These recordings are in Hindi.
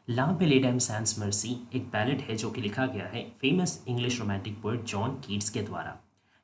ला बेलेडम सैंस मर्सी एक बैलेड है जो कि लिखा गया है famous English romantic poet John Keats के द्वारा।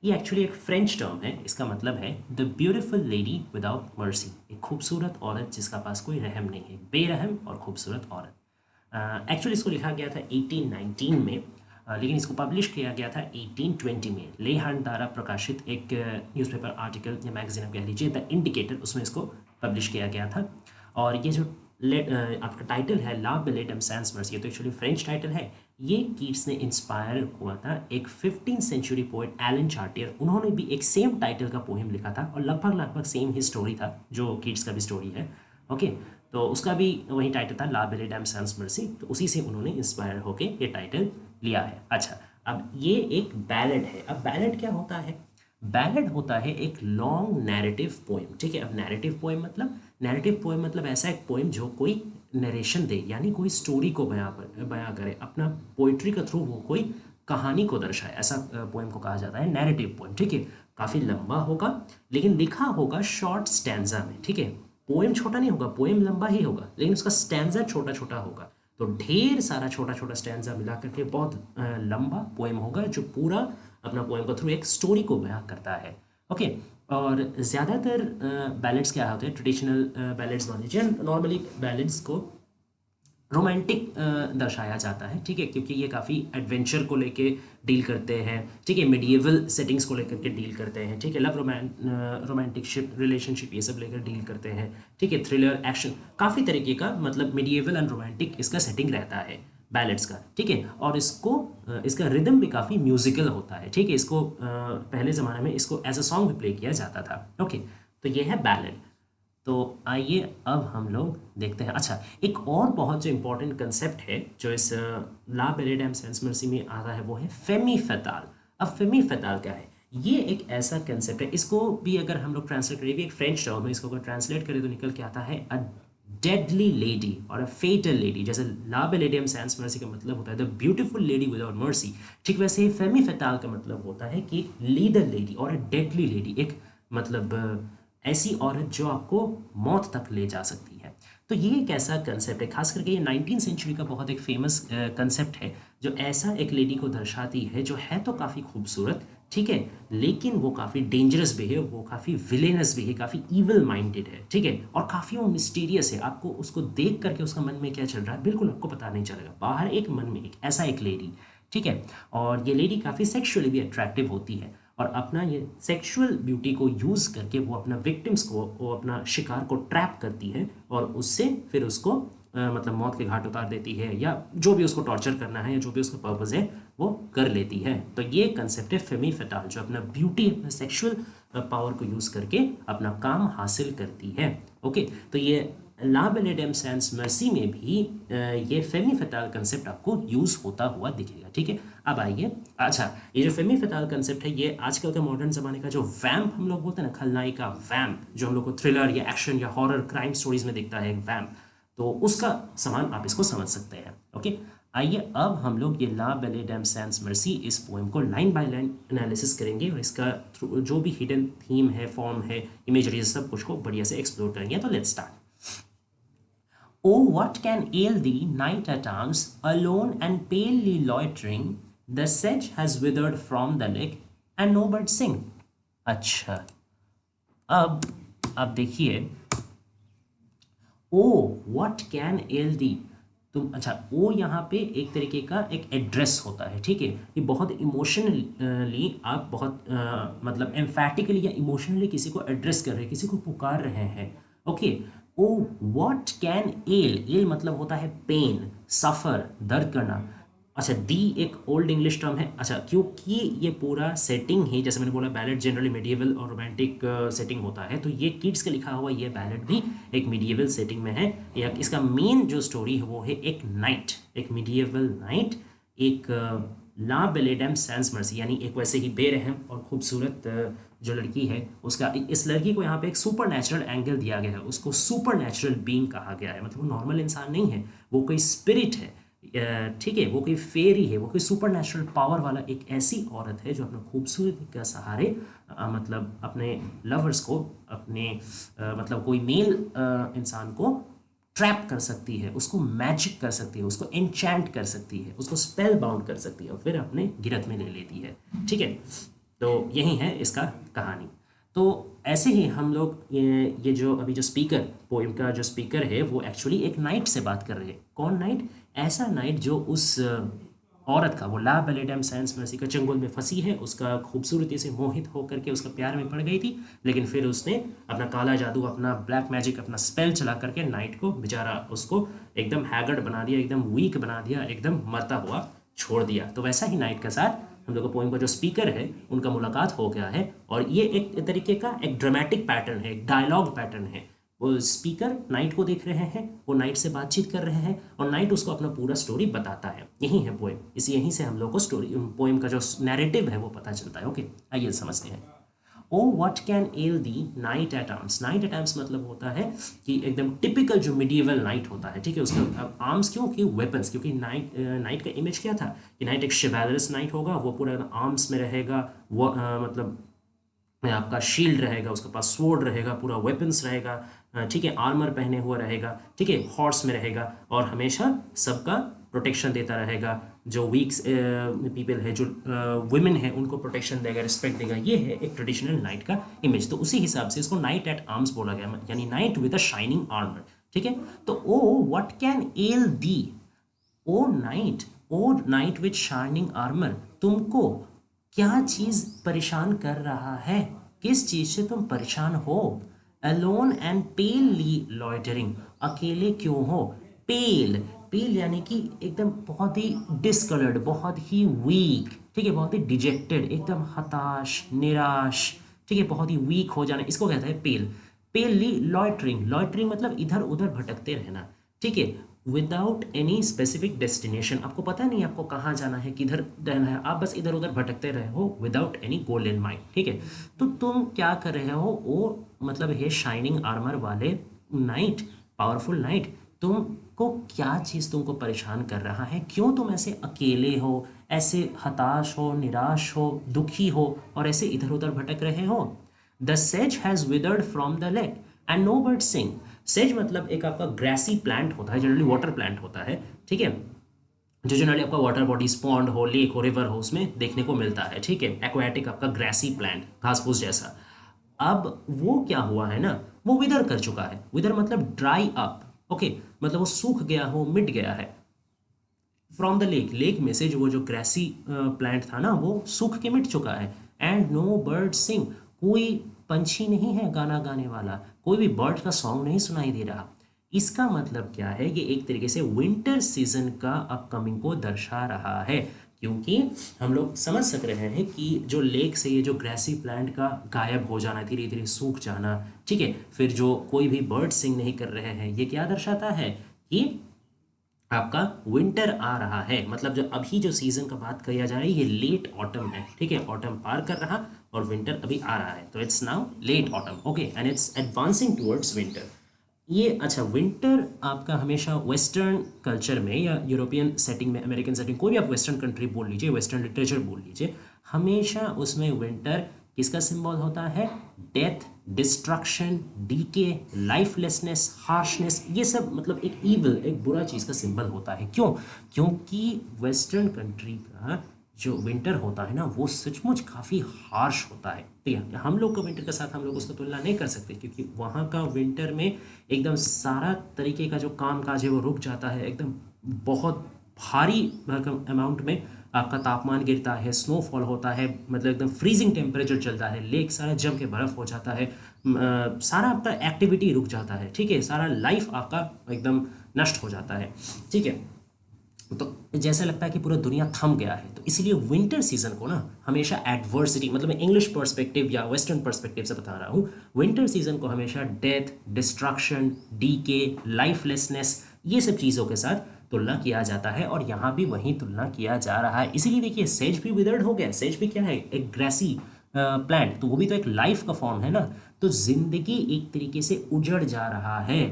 ये एक्चुअली एक फ्रेंच टर्म है। इसका मतलब है the beautiful lady without mercy, एक खूबसूरत औरत जिसका पास कोई रहम नहीं है, बेरहम और खूबसूरत औरत। एक्चुअली इसको लिखा गया था 1819 में, लेकिन इसको पब्लिश किया गया था 1820 में लेहान द्वारा प्रकाशित एक न्यूज़पेपर आर्टिकल या मैगजीन आप कह लीजिए, द इंडिकेटर, उसमें इसको पब्लिश किया गया था। और ये जो आपका टाइटल है ला बेलेडम सैंस मर्सी, ये तो एक्चुअली फ्रेंच टाइटल है। ये कीट्स ने इंस्पायर हुआ था एक 15th सेंचुरी पोएट एलन चार्टियर, उन्होंने भी एक सेम टाइटल का पोएम लिखा था और लगभग लगभग सेम ही स्टोरी था जो कीट्स का भी स्टोरी है। ओके, तो उसका भी वही टाइटल था ला बेलेडम सैंस मर्सी, तो उसी से उन्होंने इंस्पायर होके ये टाइटल लिया है। अच्छा, अब ये एक बैलेड है। अब बैलेड क्या होता है? बैलेड होता है एक लॉन्ग नैरेटिव पोएम। ठीक है, अब नैरेटिव पोएम मतलब ऐसा एक पोएम जो कोई नरेशन दे, यानी कोई स्टोरी को बयां करे, अपना पोइट्री के थ्रू वो कोई कहानी को दर्शाए, ऐसा पोएम को कहा जाता है नैरेटिव पोएम। ठीक है, काफ़ी लंबा होगा लेकिन लिखा होगा शॉर्ट स्टैंजा में। ठीक है, पोएम छोटा नहीं होगा, पोएम लंबा ही होगा लेकिन उसका स्टैंजा छोटा छोटा होगा। तो ढेर सारा छोटा छोटा स्टैंजा मिला करके बहुत लंबा पोएम होगा जो पूरा अपना पोएम के थ्रू एक स्टोरी को बयां करता है। ओके, और ज़्यादातर बैलेड्स क्या होते हैं, ट्रेडिशनल बैलेड्स मान लीजिए, नॉर्मली बैलेड्स को रोमांटिक दर्शाया जाता है। ठीक है, क्योंकि ये काफ़ी एडवेंचर को लेके डील करते हैं। ठीक है, मिडिएवल सेटिंग्स को लेकर के डील करते हैं। ठीक है, लव रोमांटिक शिप रिलेशनशिप ये सब लेकर डील करते हैं। ठीक है, थ्रिलर एक्शन काफ़ी तरीके का, मतलब मिडिएवल एंड रोमांटिक इसका सेटिंग रहता है बैलेड्स का। ठीक है, और इसका रिदम भी काफ़ी म्यूजिकल होता है। ठीक है, इसको पहले ज़माने में इसको एज अ सॉन्ग भी प्ले किया जाता था। ओके, तो ये है बैलेड। तो आइए अब हम लोग देखते हैं। अच्छा, एक और बहुत जो इम्पोर्टेंट कंसेप्ट है जो इस ला बेलेडम सैंस मर्सी में आता है वो है फेमी फताल। अब फेमी फताल क्या है? ये एक ऐसा कंसेप्ट है, इसको भी अगर हम लोग ट्रांसलेट करें, भी एक फ्रेंच टर्म है, इसको अगर ट्रांसलेट करें तो निकल के आता है अ डेडली लेडी और अ फेटल लेडी। जैसे ला बेलेडियम सैंस मर्सी का मतलब होता है the beautiful lady without mercy, ठीक वैसे ही फेमी फताल का मतलब होता है कि लीडर लेडी और अ डेडली लेडी, एक मतलब ऐसी औरत जो आपको मौत तक ले जा सकती है। तो ये एक ऐसा कंसेप्ट है, खास करके ये 19th सेंचुरी का बहुत एक फेमस कंसेप्ट है, जो ऐसा एक लेडी को दर्शाती है जो है तो काफ़ी खूबसूरत, ठीक है, लेकिन वो काफ़ी डेंजरस भी है, वो काफ़ी विलेनस भी है, काफ़ी ईवल माइंडेड है। ठीक है, और काफ़ी वो मिस्टीरियस है। आपको उसको देख करके उसका मन में क्या चल रहा है बिल्कुल आपको पता नहीं चलेगा। बाहर एक, मन में एक, ऐसा एक लेडी। ठीक है, और ये लेडी काफ़ी सेक्सुअली भी अट्रैक्टिव होती है और अपना ये सेक्सुअल ब्यूटी को यूज़ करके वो अपना विक्टिम्स को, वो अपना शिकार को ट्रैप करती है और उससे फिर उसको मतलब मौत के घाट उतार देती है, या जो भी उसको टॉर्चर करना है या जो भी उसका पर्पज़ है वो कर लेती है। तो ये कंसेप्ट है फेमी फताल, जो अपना ब्यूटी, अपना सेक्सुअल पावर को यूज़ करके अपना काम हासिल करती है। ओके, तो ये ला बेलेडम सैंस मर्सी में भी ये फेमी फताल कंसेप्ट आपको यूज़ होता हुआ दिखेगा। ठीक है, अब आइए। अच्छा, ये जो फेमी फताल कंसेप्ट है ये आजकल का मॉडर्न ज़माने का जो वैम्प हम लोग बोलते हैं ना, खलनायिका वैम्प, जो हम लोग को थ्रिलर या एक्शन या हॉरर क्राइम स्टोरीज में दिखता है एक वैम्प, तो उसका समान आप इसको समझ सकते हैं। ओके, आइए अब हम लोग ये ला बेलेडम सैंस मर्सी इस पोएम को लाइन बाय लाइन एनालिसिस करेंगे और इसका जो भी हिडन थीम है, फॉर्म है, इमेजरी, सब कुछ को बढ़िया से एक्सप्लोर करेंगे। तो let's start. Oh, what can ail thee, night at arms, alone and palely loitering? The sedge has withered from the lake, and no bird sing. अच्छा, अब देखिए, ओ व्हाट कैन एल दी, तुम, अच्छा, ओ यहाँ पे एक तरीके का एक एड्रेस होता है। ठीक है, ये बहुत इमोशनली, आप बहुत मतलब एम्फैटिकली या इमोशनली किसी को एड्रेस कर रहे हैं, किसी को पुकार रहे हैं। Okay, O what can L, L मतलब होता है पेन, सफ़र, दर्द करना। अच्छा, दी एक ओल्ड इंग्लिश टर्म है। अच्छा, क्योंकि ये पूरा सेटिंग ही, जैसे मैंने बोला, बैलेड जनरली मिडिएवल और रोमांटिक सेटिंग होता है, तो ये किड्स का लिखा हुआ ये बैलेड भी एक मिडिएवल सेटिंग में है। या इसका मेन जो स्टोरी है वो है एक नाइट, एक मिडिएवल नाइट, एक ला बेलेडम सैंस मर्सी, यानी एक वैसे ही बेरहम और खूबसूरत जो लड़की है, उसका, इस लड़की को यहाँ पे एक सुपर नेचुरल एंगल दिया गया है, उसको सुपर नेचुरल बीइंग कहा गया है। मतलब वो नॉर्मल इंसान नहीं है, वो कोई स्पिरिट है। ठीक है, वो कोई फेरी है, वो कोई सुपर नेचुरल पावर वाला एक ऐसी औरत है जो अपने खूबसूरती के सहारे मतलब अपने लवर्स को, अपने मतलब कोई मेल इंसान को ट्रैप कर सकती है, उसको मैजिक कर सकती है, उसको एन्चैंट कर सकती है, उसको स्पेल बाउंड कर सकती है और फिर अपने गिरफ्त में ले लेती है। ठीक है, तो यही है इसका कहानी। तो ऐसे ही हम लोग ये जो अभी जो स्पीकर, पोइम का जो स्पीकर है, वो एक्चुअली एक नाइट से बात कर रहे हैं। कौन नाइट? ऐसा नाइट जो उस औरत का, वो ला बेलेडम सैंस मर्सी का चंगुल में फंसी है, उसका खूबसूरती से मोहित होकर के उसका प्यार में पड़ गई थी, लेकिन फिर उसने अपना काला जादू, अपना ब्लैक मैजिक, अपना स्पेल चला करके नाइट को, बेचारा उसको एकदम हैगर्ड बना दिया, एकदम वीक बना दिया, एकदम मरता हुआ छोड़ दिया। तो वैसा ही नाइट के साथ हम लोग का पोइम का जो स्पीकर है उनका मुलाकात हो गया है, और ये एक तरीके का एक ड्रामेटिक पैटर्न है, एक डायलॉग पैटर्न है। वो स्पीकर नाइट को देख रहे हैं, वो नाइट से बातचीत कर रहे हैं और नाइट उसको अपना पूरा स्टोरी बताता है। यही है पोएम। यहीं से हम लोग को स्टोरी, पोएम का जो नैरेटिव है वो पता चलता है। ओके, आइए समझते हैं। O what can ail thee knight at arms. Knight at arms मतलब होता है कि एकदम टिपिकल जो मिडिएवल नाइट होता है, ठीक है, उसका आर्म्स क्यों कि वेपन्स, क्योंकि नाइट का इमेज क्या था कि नाइट एक शिवैलरस नाइट होगा, वो पूरा आर्म्स में रहेगा, वो मतलब आपका शील्ड रहेगा, उसके पास स्वॉर्ड रहेगा, पूरा वेपन्स रहेगा, ठीक है, आर्मर पहने हुआ रहेगा, ठीक है, हॉर्स में रहेगा और हमेशा सबका प्रोटेक्शन देता रहेगा। जो वीक्स पीपल है, जो वुमेन है, उनको प्रोटेक्शन देगा, रिस्पेक्ट देगा। ये है एक ट्रेडिशनल नाइट का इमेज। तो उसी हिसाब से इसको नाइट एट आर्म्स बोला गया, यानी knight with a shining armour. ठीक है, तो O what can ail thee, O knight with shining armour, तुमको क्या चीज परेशान कर रहा है, किस चीज से तुम परेशान हो। अलोन एंड पेलली लॉइटरिंग, अकेले क्यों हो। पेल, पेल यानी कि एकदम बहुत ही डिसकलर्ड, बहुत ही वीक, ठीक है, बहुत ही डिजेक्टेड, एकदम हताश, निराश, ठीक है, बहुत ही वीक हो जाना, इसको कहता है पेल। पेलली लॉइटरिंग, लॉइटरिंग मतलब इधर उधर भटकते रहना, ठीक है, विदाउट एनी स्पेसिफिक डेस्टिनेशन, आपको पता नहीं आपको कहाँ जाना है, किधर रहना है, आप बस इधर उधर भटकते रहे हो, without any goal in mind. ठीक है, तो तुम क्या कर रहे हो, वो मतलब है शाइनिंग आर्मर वाले नाइट, पावरफुल नाइट, तुमको क्या चीज़ तुमको परेशान कर रहा है, क्यों तुम ऐसे अकेले हो, ऐसे हताश हो, निराश हो, दुखी हो और ऐसे इधर उधर भटक रहे हो। द सेज has withered from the lake and no bird sing. सेज मतलब एक आपका ग्रेसी प्लांट होता है, जनरली वाटर प्लांट होता है, ठीक है, जो जनरली आपका वाटर बॉडीज, पॉन्ड हो, लेक हो, रिवर हो, उसमें देखने को मिलता है। ठीक है, एक्वाटिक आपका ग्रेसी प्लांट, घास फूस जैसा। अब वो क्या हुआ है ना, वो विदर कर चुका है। विदर मतलब ड्राई अप, ओके, मतलब वो सूख गया हो, मिट गया है। फ्रॉम द लेक, लेक में से जो वो जो ग्रेसी प्लांट था ना, वो सूख के मिट चुका है। एंड नो बर्ड सिंग, कोई पंछी नहीं है गाना गाने वाला, कोई भी बर्ड का सॉन्ग नहीं सुनाई दे रहा। इसका मतलब क्या है, ये एक तरीके से विंटर सीजन का अपकमिंग को दर्शा रहा है, क्योंकि हम लोग समझ सक रहे हैं कि जो लेक से ये जो ग्रेसी प्लांट का गायब हो जाना, धीरे धीरे सूख जाना, ठीक है, फिर जो कोई भी बर्ड सिंग नहीं कर रहे हैं, ये क्या दर्शाता है कि आपका विंटर आ रहा है। मतलब जो अभी जो सीजन का बात किया जा रही है, ये लेट ऑटम है, ठीक है, ऑटम पार कर रहा और विंटर अभी आ रहा है, तो it's now let autumn, okay, and it's advancing towards winter. ये अच्छा, विंटर आपका हमेशा वेस्टर्न कल्चर में या यूरोपियन सेटिंग में, अमेरिकन सेटिंग, कोई भी आप वेस्टर्न कंट्री बोल लीजिए, वेस्टर्न लिटरेचर बोल लीजिए, हमेशा उसमें विंटर किसका सिंबल होता है, डेथ, डिस्ट्रक्शन, डीके, लाइफलेसनेस, हार्शनेस, ये सब मतलब एक ईवल, एक बुरा चीज़ का सिंबल होता है। क्यों? क्योंकि वेस्टर्न कंट्री का जो विंटर होता है ना, वो सचमुच काफ़ी हार्श होता है। ठीक है, हम लोग का विंटर के साथ हम लोग उसका तुलना नहीं कर सकते, क्योंकि वहाँ का विंटर में एकदम सारा तरीके का जो काम काज है वो रुक जाता है, एकदम बहुत भारी अमाउंट में आपका तापमान गिरता है, स्नोफॉल होता है, मतलब एकदम फ्रीजिंग टेम्परेचर चलता है, लेक सारा जम के बर्फ़ हो जाता है, सारा आपका एक्टिविटी रुक जाता है, ठीक है, सारा लाइफ आपका एकदम नष्ट हो जाता है। ठीक है, तो जैसा लगता है कि पूरा दुनिया थम गया है। तो इसलिए विंटर सीजन को ना हमेशा एडवर्सिटी, मतलब मैं इंग्लिश पर्सपेक्टिव या वेस्टर्न पर्सपेक्टिव से बता रहा हूँ, विंटर सीजन को हमेशा डेथ, डिस्ट्रक्शन, डीके, लाइफलेसनेस, ये सब चीज़ों के साथ तुलना किया जाता है, और यहाँ भी वही तुलना किया जा रहा है। इसीलिए देखिए, सेज भी विदर्ड हो गया। सेज भी क्या है, एक ग्रेसी प्लांट, तो वो भी तो एक लाइफ का फॉर्म है ना। तो जिंदगी एक तरीके से उजड़ जा रहा है,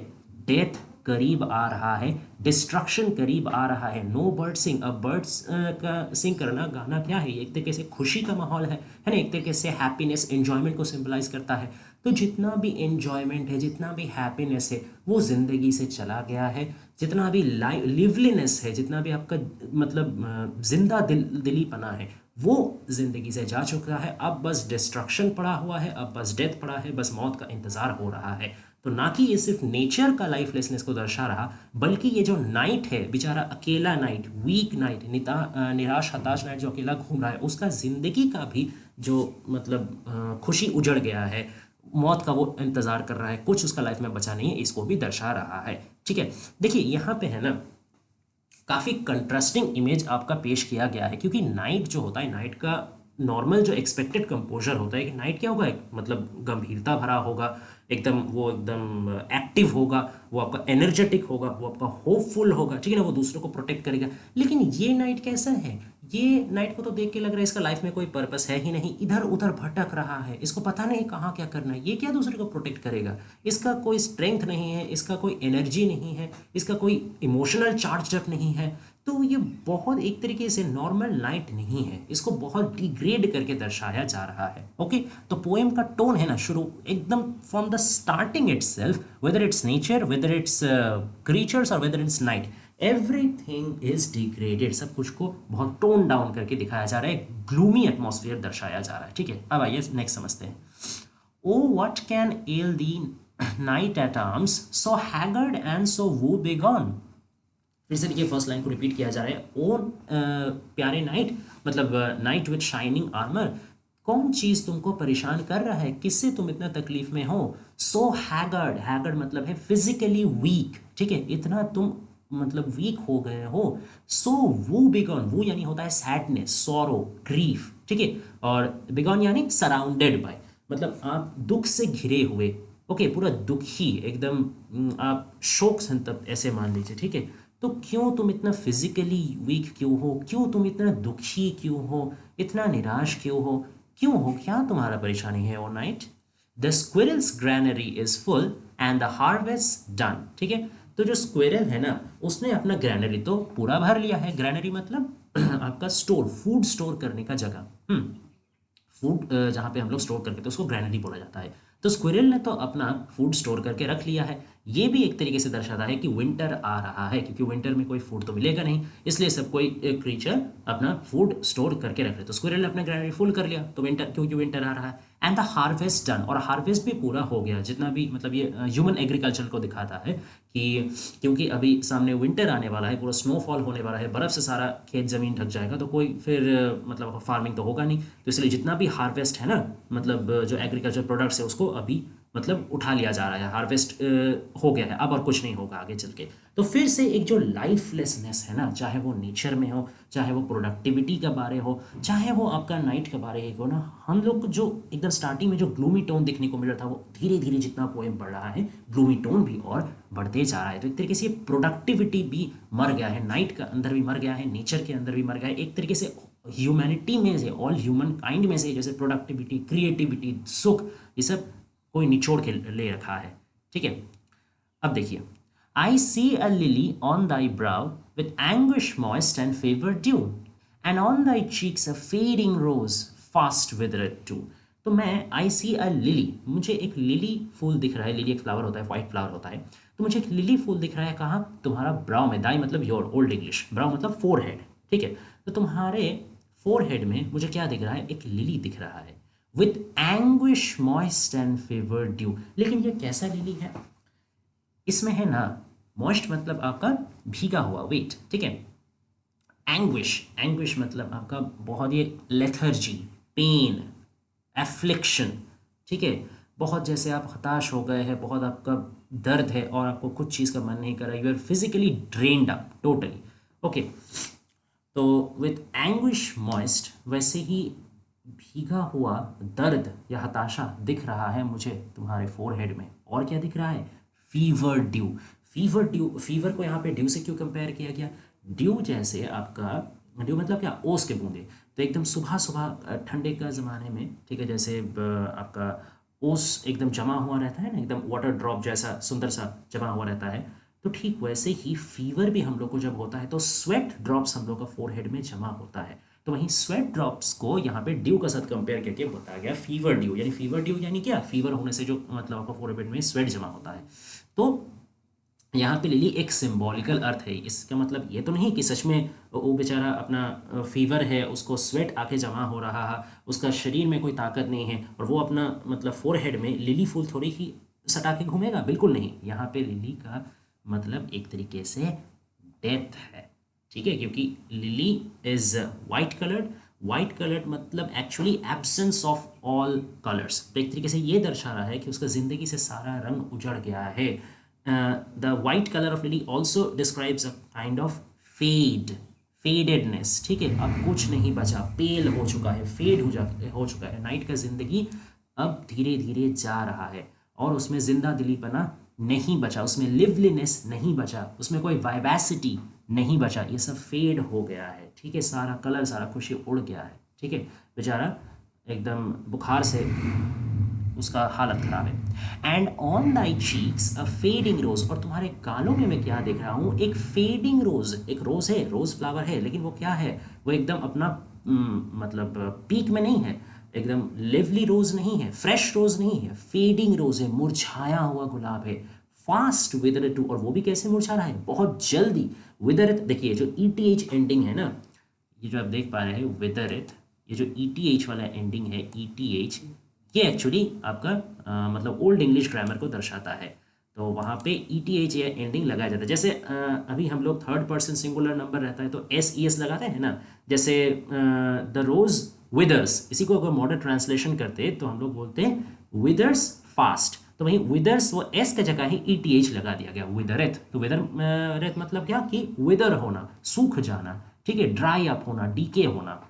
डेथ करीब आ रहा है, डिस्ट्रक्शन करीब आ रहा है। नो बर्ड सिंग, अब बर्ड्स का सिंग करना, गाना क्या है, एक तरीके से खुशी का माहौल है ना, एक तरीके से हैप्पीनेस, एंजॉयमेंट को सिंबलाइज करता है। तो जितना भी एन्जॉयमेंट है, जितना भी हैप्पीनेस है, वो ज़िंदगी से चला गया है। जितना भी लिवलीनेस है, जितना भी आपका मतलब जिंदा दिलीपना है, वो ज़िंदगी से जा चुका है। अब बस डिस्ट्रक्शन पड़ा हुआ है, अब बस डेथ पड़ा है, बस मौत का इंतज़ार हो रहा है। तो ना कि ये सिर्फ नेचर का लाइफलेसनेस को दर्शा रहा, बल्कि ये जो नाइट है, बेचारा अकेला नाइट, वीक नाइट, निराश हताश नाइट जो अकेला घूम रहा है, उसका ज़िंदगी का भी जो मतलब खुशी उजड़ गया है, मौत का वो इंतज़ार कर रहा है, कुछ उसका लाइफ में बचा नहीं है, इसको भी दर्शा रहा है। ठीक है, देखिए यहाँ पे है ना, काफ़ी कंट्रास्टिंग इमेज आपका पेश किया गया है, क्योंकि नाइट जो होता है, नाइट का नॉर्मल जो एक्सपेक्टेड कंपोजर होता है कि नाइट क्या होगा, मतलब गंभीरता भरा होगा, एकदम वो एकदम एक्टिव होगा, वो आपका एनर्जेटिक होगा, वो आपका होपफुल होगा, ठीक है ना, वो दूसरों को प्रोटेक्ट करेगा। लेकिन ये नाइट कैसा है, ये नाइट को तो देख के लग रहा है इसका लाइफ में कोई पर्पस है ही नहीं, इधर उधर भटक रहा है, इसको पता नहीं कहाँ क्या करना है, ये क्या दूसरे को प्रोटेक्ट करेगा, इसका कोई स्ट्रेंथ नहीं है, इसका कोई एनर्जी नहीं है, इसका कोई इमोशनल चार्ज अप नहीं है। तो ये बहुत एक तरीके से नॉर्मल नाइट नहीं है, इसको बहुत डिग्रेड करके दर्शाया जा रहा है। ओके, तो पोएम का टोन है ना, शुरू एकदम from the starting itself, whether its nature, whether its creatures और whether its knight, everything is degraded, सब कुछ को बहुत टोन डाउन करके दिखाया जा रहा है, ग्लूमी एटमॉस्फेयर दर्शाया जा रहा है। ठीक है, अब आइए नेक्स्ट समझते हैं। O what can ail thee knight at arms, so haggard and so woe begone. फिर से देखिए, फर्स्ट लाइन को रिपीट किया जा रहा है। ओ प्यारे नाइट, मतलब नाइट विथ शाइनिंग आर्मर, कौन चीज़ तुमको परेशान कर रहा है, किससे तुम इतना तकलीफ में हो। सो हैगर्ड, हैगर्ड मतलब है फिजिकली वीक, ठीक है, इतना तुम मतलब वीक हो गए हो। सो वो बिगॉन, वो यानी होता है सैडनेस, सॉरो, ग्रीफ, ठीक है, और बिगॉन यानी सराउंडेड बाय, मतलब आप दुख से घिरे हुए। ओके, पूरा दुखी एकदम, आप शोक संतप्त ऐसे मान लीजिए। ठीक है, तो क्यों तुम इतना फिजिकली वीक क्यों हो, क्यों तुम इतना दुखी क्यों हो, इतना निराश क्यों हो, क्या तुम्हारा परेशानी है o knight. The squirrel's granary is full and the harvest done. ठीक है, तो जो स्क्विरल है ना, उसने अपना ग्रैनरी तो पूरा भर लिया है। ग्रैनरी मतलब आपका स्टोर, फूड स्टोर करने का जगह। फूड जहाँ पे हम लोग स्टोर करके, तो उसको ग्रैनरी बोला जाता है। तो स्क्विरल ने तो अपना फूड स्टोर करके रख लिया है। ये भी एक तरीके से दर्शाता है कि विंटर आ रहा है, क्योंकि विंटर में कोई फूड तो मिलेगा नहीं, इसलिए सब कोई क्रीचर अपना फूड स्टोर करके रख ले। तो स्क्विरल ने अपना ग्रैनरी फुल कर लिया, तो विंटर, क्योंकि विंटर आ रहा है। एंड द हार्वेस्ट डन, और हार्वेस्ट भी पूरा हो गया, जितना भी मतलब ये ह्यूमन एग्रीकल्चर को दिखाता है कि क्योंकि अभी सामने विंटर आने वाला है, पूरा स्नोफॉल होने वाला है, बर्फ़ से सारा खेत ज़मीन ढक जाएगा, तो कोई फिर मतलब फार्मिंग तो होगा नहीं। तो इसलिए जितना भी हार्वेस्ट है ना, मतलब जो एग्रीकल्चर प्रोडक्ट्स है, उसको अभी मतलब उठा लिया जा रहा है, हार्वेस्ट हो गया है, अब और कुछ नहीं होगा आगे चल के। तो फिर से एक जो लाइफलेसनेस है ना, चाहे वो नेचर में हो, चाहे वो प्रोडक्टिविटी का बारे हो, चाहे वो आपका नाइट के बारे हो ना, हम लोग को जो एकदम स्टार्टिंग में जो ग्लूमी टोन देखने को मिल रहा था, वो धीरे धीरे जितना पोएम बढ़ रहा है, ग्लूमी टोन भी और बढ़ते जा रहा है। तो एक तरीके से प्रोडक्टिविटी भी मर गया है, नाइट का अंदर भी मर गया है, नेचर के अंदर भी मर गया है। एक तरीके से ह्यूमैनिटी में से, ऑल ह्यूमन काइंड में से, जैसे प्रोडक्टिविटी, क्रिएटिविटी, सुख, ये सब कोई निचोड़ के ले रखा है। ठीक है, अब देखिए, I see a lily on thy brow with anguish moist and fever dew, and on thy cheeks a fading rose fast withered too. तो मैं आई सी अ लिली, मुझे एक लिली फूल दिख रहा है, लिली एक फ्लावर होता है, वाइट फ्लावर होता है, तो मुझे एक लिली फूल दिख रहा है। कहाँ? तुम्हारा ब्राउ में। दाई मतलब योर, ओल्ड इंग्लिश, ब्राउ मतलब फोरहेड। ठीक है, तो तुम्हारे फोरहेड में मुझे क्या दिख रहा है, एक लिली दिख रहा है, with anguish moist and fever due. लेकिन ये कैसा लिली है, इसमें है ना, मॉइस्ट मतलब आपका भीगा हुआ, वेट, ठीक है, एंग्विश, एंग्विश मतलब आपका बहुत ही लेथर्जी, पेन, एफ्लिक्शन, ठीक है, बहुत जैसे आप हताश हो गए हैं, बहुत आपका दर्द है और आपको कुछ चीज़ का मन नहीं कर रहा, you are physically drained up totally. Okay, तो विथ एंग्विश मॉइस्ट, वैसे ही भीगा हुआ दर्द या हताशा दिख रहा है मुझे तुम्हारे फोरहेड में। और क्या दिख रहा है? Fever due. Fever due, fever को यहाँ पे ड्यू से क्यों कंपेयर किया गया? ड्यू जैसे आपका, ड्यू मतलब क्या? ओस के बूंदे। तो एकदम सुबह सुबह ठंडे का ज़माने में, ठीक है, जैसे आपका ओस एकदम जमा हुआ रहता है ना, एकदम वाटर ड्रॉप जैसा सुंदर सा जमा हुआ रहता है, तो ठीक वैसे ही फीवर भी हम लोग को जब होता है तो स्वेट ड्रॉप्स हम लोग का फोरहेड में जमा होता है। तो वहीं स्वेट ड्रॉप्स को यहाँ पे ड्यू के साथ कंपेयर करके बताया गया फीवर ड्यू, यानी फीवर ड्यू यानी क्या, फीवर होने से जो मतलब आपका फोरहेड में स्वेट जमा होता है। तो यहाँ पे लिली एक सिंबॉलिकल अर्थ है, इसका मतलब ये तो नहीं कि सच में वो बेचारा अपना फीवर है, उसको स्वेट आके जमा हो रहा है, उसका शरीर में कोई ताकत नहीं है और वो अपना मतलब फोरहेड में लिली फूल थोड़ी ही सटा के घूमेगा, बिल्कुल नहीं। यहाँ पे लिली का मतलब एक तरीके से डेथ है, ठीक है, क्योंकि लिली इज वाइट कलर्ड मतलब actually absence of all colours. तो एक तरीके से ये दर्शा रहा है कि उसका ज़िंदगी से सारा रंग उजड़ गया है। The white colour of lily also describes a kind of fadedness, ठीक है, अब कुछ नहीं बचा, पेल हो चुका है, हो चुका है। नाइट का ज़िंदगी अब धीरे धीरे जा रहा है और उसमें जिंदा दिलीपना नहीं बचा, उसमें लिवलीनेस नहीं बचा, उसमें कोई वाइवेसिटी नहीं बचा, ये सब फेड हो गया है, ठीक है, सारा कलर सारा खुशी उड़ गया है, ठीक है, बेचारा एकदम बुखार से उसका हालत खराब है। And on thy cheeks a fading rose, और तुम्हारे गालों में मैं क्या देख रहा हूँ, एक फेडिंग रोज, एक रोज है, रोज फ्लावर है, लेकिन वो क्या है, वो एकदम अपना मतलब पीक में नहीं है, एकदम लिवली रोज नहीं है, फ्रेश रोज नहीं है, फेडिंग रोज है, मुरझाया हुआ गुलाब है। फास्ट विदर टू, और वो भी कैसे मुरझा रहा है, बहुत जल्दी। विदर, देखिए जो ETH एंडिंग है ना, ये जो आप देख पा रहे हैं विदरित, ये जो ETH वाला एंडिंग है ETH, ये एक्चुअली आपका मतलब ओल्ड इंग्लिश ग्रामर को दर्शाता है। तो वहाँ पे ETH या एंडिंग लगाया जाता है। जैसे अभी हम लोग थर्ड पर्सन सिंगुलर नंबर रहता है तो SES लगाते हैं ना, जैसे द रोज विदर्स, इसी को अगर मॉडर्न ट्रांसलेशन करते तो हम लोग बोलते हैं विदर्स फास्ट। तो वहीं विदर्स वो एस के जगह ही ETH लगा दिया गया, विदरेथ। तो विदरेथ मतलब क्या कि विदर होना, सूख जाना, ठीक है, ड्राई अप होना, डीके होना।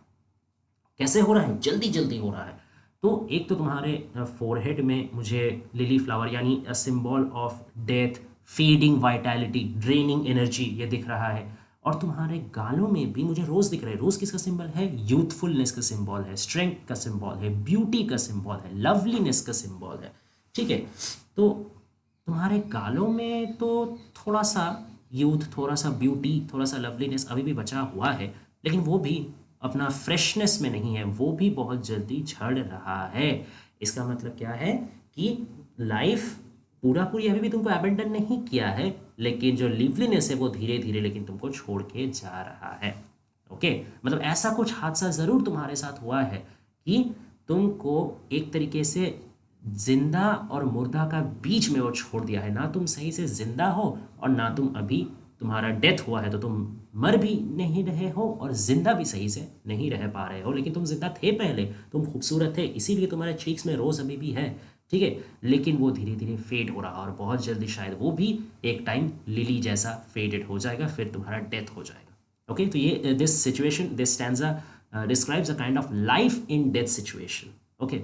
कैसे हो रहा है, जल्दी जल्दी हो रहा है। तो एक तो तुम्हारे फोरहेड में मुझे लिली फ्लावर यानी a symbol of death, feeding vitality, draining energy ये दिख रहा है, और तुम्हारे गालों में भी मुझे रोज दिख रहा है। रोज किसका सिंबल है, यूथफुलनेस का सिंबल है, स्ट्रेंथ का सिंबल है, ब्यूटी का सिंबल है, लवलीनेस का सिंबल है, ठीक है। तो तुम्हारे गालों में तो थोड़ा सा यूथ, थोड़ा सा ब्यूटी, थोड़ा सा लवलीनेस अभी भी बचा हुआ है, लेकिन वो भी अपना फ्रेशनेस में नहीं है, वो भी बहुत जल्दी झड़ रहा है। इसका मतलब क्या है कि लाइफ पूरा पूरी अभी भी तुमको अबेंडन नहीं किया है, लेकिन जो लिवलीनेस है वो धीरे धीरे लेकिन तुमको छोड़ के जा रहा है। ओके, मतलब ऐसा कुछ हादसा ज़रूर तुम्हारे साथ हुआ है कि तुमको एक तरीके से जिंदा और मुर्दा का बीच में वो छोड़ दिया है, ना तुम सही से जिंदा हो और ना तुम अभी तुम्हारा डेथ हुआ है, तो तुम मर भी नहीं रहे हो और जिंदा भी सही से नहीं रह पा रहे हो, लेकिन तुम जिंदा थे पहले, तुम खूबसूरत थे, इसीलिए तुम्हारे चीक्स में रोज अभी भी है, ठीक है, लेकिन वो धीरे धीरे फेड हो रहा और बहुत जल्दी शायद वो भी एक टाइम लिली जैसा फेडेड हो जाएगा, फिर तुम्हारा डेथ हो जाएगा। ओके, तो ये this situation, this stanza describes a kind of life in death situation. Okay,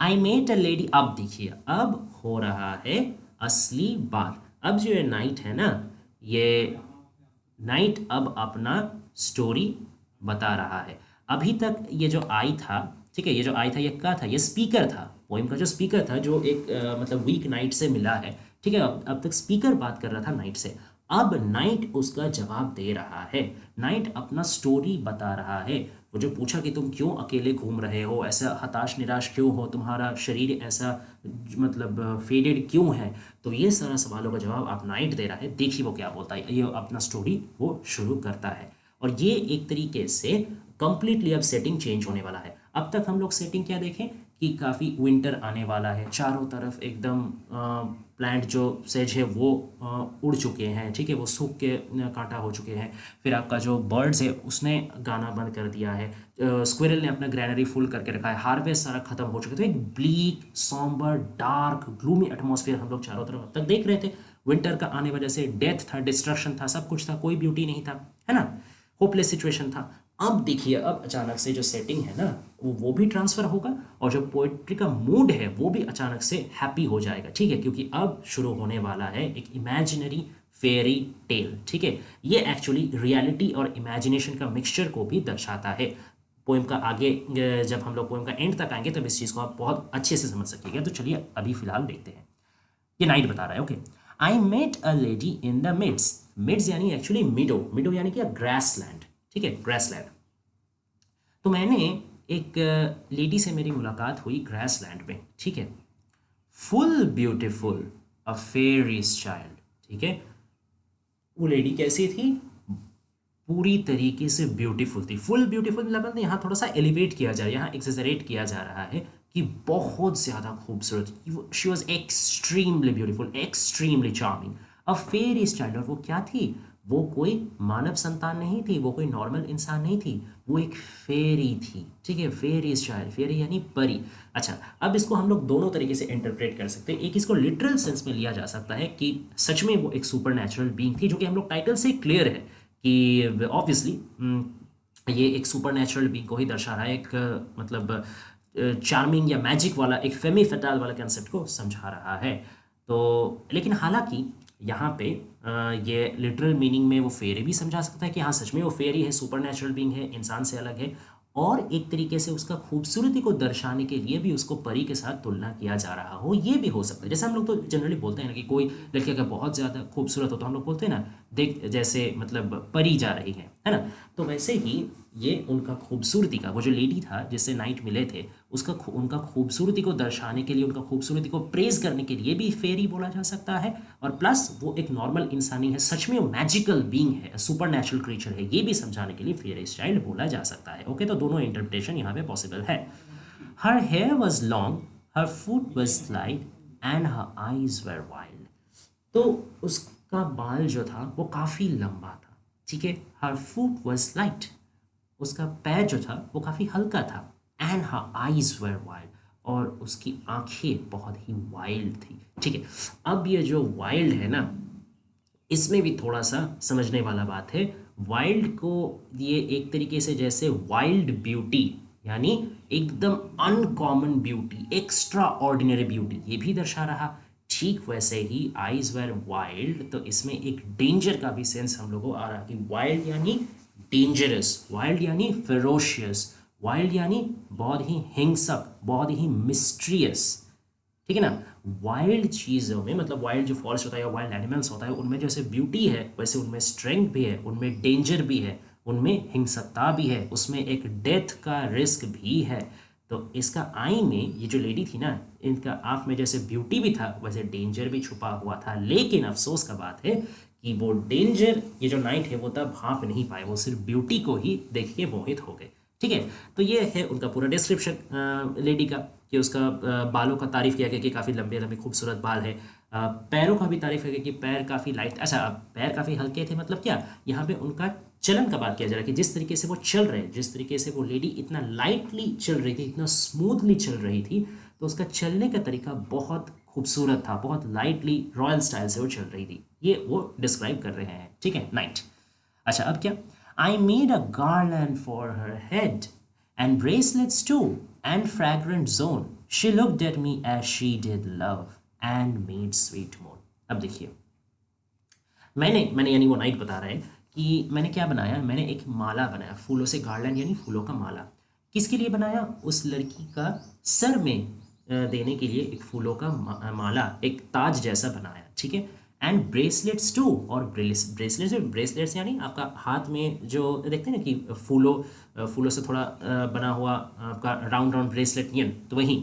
I met a lady, अब देखिए अब हो रहा है असली बात। अब जो ये नाइट है ना, ये नाइट अब अपना स्टोरी बता रहा है। अभी तक ये जो आई था, ठीक है, ये जो आई था ये क्या था, ये स्पीकर था, पोइम का जो स्पीकर था, जो एक मतलब वीक नाइट से मिला है, ठीक है। अब तक स्पीकर बात कर रहा था नाइट से, अब नाइट उसका जवाब दे रहा है, नाइट अपना स्टोरी बता रहा है। वो जो पूछा कि तुम क्यों अकेले घूम रहे हो, ऐसा हताश निराश क्यों हो, तुम्हारा शरीर ऐसा मतलब फेडेड क्यों है, तो ये सारा सवालों का जवाब आप नाइट दे रहा है। देखिए वो क्या बोलता है, ये अपना स्टोरी वो शुरू करता है। और ये एक तरीके से कंप्लीटली अब सेटिंग चेंज होने वाला है। अब तक हम लोग सेटिंग क्या देखें कि काफ़ी विंटर आने वाला है, चारों तरफ एकदम प्लांट जो सेज है वो उड़ चुके हैं, ठीक है, वो सूख के कांटा हो चुके हैं। फिर आपका जो बर्ड्स है उसने गाना बंद कर दिया है, स्क्विरल ने अपना ग्रैनरी फुल करके रखा है, हार्वेस्ट सारा खत्म हो चुका है। तो एक bleak, sombre, dark, gloomy atmosphere हम लोग चारों तरफ अब तक देख रहे थे। विंटर का आने वजह से डेथ था, डिस्ट्रक्शन था, सब कुछ था, कोई ब्यूटी नहीं था, है ना, होपलेस सिचुएशन था। अब देखिए अब अचानक से जो सेटिंग है ना वो भी ट्रांसफर होगा, और जो पोएट्री का मूड है वो भी अचानक से हैप्पी हो जाएगा, ठीक है, क्योंकि अब शुरू होने वाला है एक इमेजिनरी फेरी टेल, ठीक है। ये एक्चुअली रियलिटी और इमेजिनेशन का मिक्सचर को भी दर्शाता है। पोएम का आगे जब हम लोग पोएम का एंड तक आएंगे तब इस चीज़ को आप बहुत अच्छे से समझ सकेंगे। तो चलिए अभी फिलहाल देखते हैं। ये नाइट बता रहा है, okay, I met a lady in the meads, meads यानी एक्चुअली मिडो, मिडो यानी कि ग्रास लैंड, ठीक है, ग्रास लैंड। तो मैंने एक लेडी से मेरी मुलाकात हुई ग्रासलैंड में, ठीक है। फुल ब्यूटीफुल, अ फेयरीज चाइल्ड, ठीक है। वो लेडी कैसी थी? पूरी तरीके से ब्यूटीफुल थी। फुल ब्यूटीफुल मतलब यहाँ थोड़ा सा एलिवेट किया जा रहा है, यहाँ एक्सेजरेट किया जा रहा है कि बहुत ज़्यादा खूबसूरत। She was extremely beautiful, extremely charming, a fairy child. और वो क्या थी? वो कोई मानव संतान नहीं थी, वो कोई नॉर्मल इंसान नहीं थी, वो एक फेरी थी, ठीक है। फेरी चाइल्ड, फेरी यानी परी। अच्छा, अब इसको हम लोग दोनों तरीके से इंटरप्रेट कर सकते हैं। एक इसको लिटरल सेंस में लिया जा सकता है कि सच में वो एक सुपर नेचुरल बीइंग थी, जो कि हम लोग टाइटल से क्लियर है कि ऑब्वियसली ये एक सुपर नेचुरल बीइंग को ही दर्शा रहा है, एक मतलब चार्मिंग या मैजिक वाला, एक फेमी फैटाल वाला कंसेप्ट को समझा रहा है। तो लेकिन हालांकि यहाँ पे ये लिटरल मीनिंग में वो फेरी भी समझा सकता है कि हाँ सच में वो फेरी है, सुपर नेचुरल बीइंग है, इंसान से अलग है। और एक तरीके से उसका खूबसूरती को दर्शाने के लिए भी उसको परी के साथ तुलना किया जा रहा हो, ये भी हो सकता है। जैसे हम लोग तो जनरली बोलते हैं ना कि कोई लड़की अगर बहुत ज़्यादा खूबसूरत हो तो हम लोग बोलते हैं ना, देख जैसे मतलब परी जा रही है ना। तो वैसे ही ये उनका खूबसूरती का, वो जो लेडी था जिससे नाइट मिले थे, उसका उनका खूबसूरती को दर्शाने के लिए, उनका खूबसूरती को प्रेज करने के लिए भी फेरी बोला जा सकता है। और प्लस वो एक नॉर्मल इंसानी है, सच में वो मैजिकल बीइंग है, सुपर नेचुरल क्रीचर है, ये भी समझाने के लिए फेरी चाइल्ड बोला जा सकता है। ओके, तो दोनों इंटरप्रिटेशन यहाँ पे पॉसिबल है। Her hair was long, her foot was light and her eyes were wild. तो उसका बाल जो था वो काफ़ी लंबा था, ठीक है। हर फुट वॉज लाइट, उसका पैर जो था वो काफ़ी हल्का था। And her eyes were wild, और उसकी आंखें बहुत ही वाइल्ड थी, ठीक है। अब ये जो वाइल्ड है ना, इसमें भी थोड़ा सा समझने वाला बात है। वाइल्ड को ये एक तरीके से जैसे वाइल्ड ब्यूटी, यानी एकदम uncommon beauty, extra ordinary beauty, ये भी दर्शा रहा। ठीक वैसे ही आइज वेर वाइल्ड, तो इसमें एक डेंजर का भी सेंस हम लोगों को आ रहा कि वाइल्ड यानी डेंजरस, वाइल्ड यानी फेरोशियस, वाइल्ड यानी बहुत ही हिंसक, बहुत ही मिस्ट्रियस, ठीक है ना। वाइल्ड चीज़ों में मतलब वाइल्ड जो फॉरेस्ट होता है या वाइल्ड एनिमल्स होता है, उनमें जैसे ब्यूटी है वैसे उनमें स्ट्रेंथ भी है, उनमें डेंजर भी है, उनमें हिंसकता भी है, उसमें एक डेथ का रिस्क भी है। तो इसका आई में ये जो लेडी थी ना, इनका आँख में जैसे ब्यूटी भी था वैसे डेंजर भी छुपा हुआ था। लेकिन अफसोस का बात है कि वो डेंजर, ये जो नाइट है वो तब भांप नहीं पाए, वो सिर्फ ब्यूटी को ही देख के मोहित हो गए, ठीक है। तो ये है उनका पूरा डिस्क्रिप्शन लेडी का, कि उसका बालों का तारीफ किया गया कि काफ़ी लंबे लंबे खूबसूरत बाल है। पैरों का भी तारीफ किया गया कि पैर काफ़ी लाइट, अच्छा अब पैर काफ़ी हल्के थे, मतलब क्या यहाँ पे उनका चलन का बात किया जा रहा है कि जिस तरीके से वो चल रहे, जिस तरीके से वो लेडी इतना लाइटली चल रही थी, इतना स्मूथली चल रही थी, तो उसका चलने का तरीका बहुत खूबसूरत था, बहुत लाइटली रॉयल स्टाइल से वो चल रही थी, ये वो डिस्क्राइब कर रहे हैं, ठीक है। नाइट, अच्छा अब क्या? I made a garland for her head and bracelets too and fragrant zone. She looked at me as she did love and made sweet moan. अब देखिए, मैंने मैंने यानी वो नाइट बता रहा है कि मैंने क्या बनाया, मैंने एक माला बनाया फूलों से, गार्लैंड यानी फूलों का माला। किसके लिए बनाया? उस लड़की का सर में देने के लिए एक फूलों का माला, एक ताज जैसा बनाया, ठीक है। एंड ब्रेसलेट्स टू, और ब्रेसलेट्स, ब्रेसलेट्स यानी आपका हाथ में जो देखते हैं ना कि फूलों से थोड़ा बना हुआ आपका राउंड राउंड ब्रेसलेट, ये तो वही।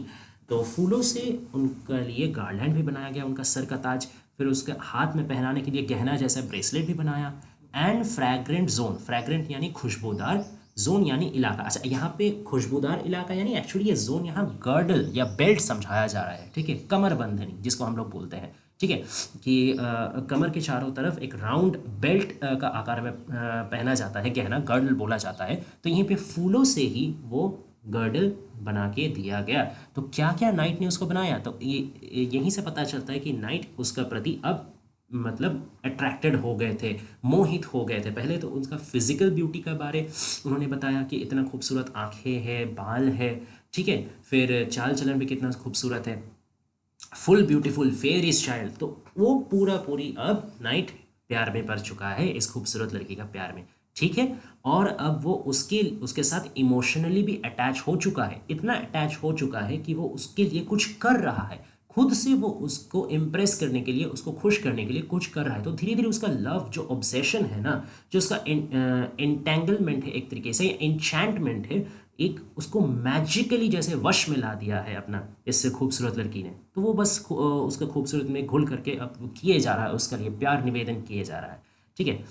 तो फूलों से उनका लिए गार्लैंड भी बनाया गया, उनका सर का ताज, फिर उसके हाथ में पहनाने के लिए गहना जैसा ब्रेसलेट भी बनाया। एंड फ्रैग्रेंट जोन, फ्रैग्रेंट यानी खुशबूदार, जोन यानी इलाका। अच्छा, यहाँ पे खुशबूदार इलाका यानी एक्चुअली ये जोन यहाँ गर्डल या बेल्ट समझाया जा रहा है, ठीक है, कमर बंधनी जिसको हम लोग बोलते हैं, ठीक है, कि कमर के चारों तरफ एक राउंड बेल्ट का आकार में पहना जाता है गहना, गर्डल बोला जाता है। तो यहीं पे फूलों से ही वो गर्डल बना के दिया गया। तो क्या क्या नाइट ने उसको बनाया, तो ये यहीं से पता चलता है कि नाइट उसका प्रति अब मतलब अट्रैक्टेड हो गए थे, मोहित हो गए थे। पहले तो उनका फिजिकल ब्यूटी का बारे उन्होंने बताया कि इतना खूबसूरत आंखें हैं, बाल है, ठीक है, फिर चाल चलन भी कितना खूबसूरत है, full beautiful fair is child. तो वो पूरी अब नाइट प्यार में पड़ चुका है, इस खूबसूरत लड़की का प्यार में, ठीक है। और अब वो उसके साथ इमोशनली भी अटैच हो चुका है, इतना अटैच हो चुका है कि वो उसके लिए कुछ कर रहा है, खुद से वो उसको इम्प्रेस करने के लिए, उसको खुश करने के लिए कुछ कर रहा है। तो धीरे धीरे उसका लव जो ऑब्सेशन है ना, जो उसका एंटेंगलमेंट है एक तरीके से, एन्चैंटमेंट है, एक उसको मैजिकली जैसे वश में ला दिया है अपना इससे खूबसूरत लड़की ने, तो वो बस उसका खूबसूरत में घुल करके अब किए जा रहा है, उसका लिए प्यार निवेदन किए जा रहा है। ठीक है।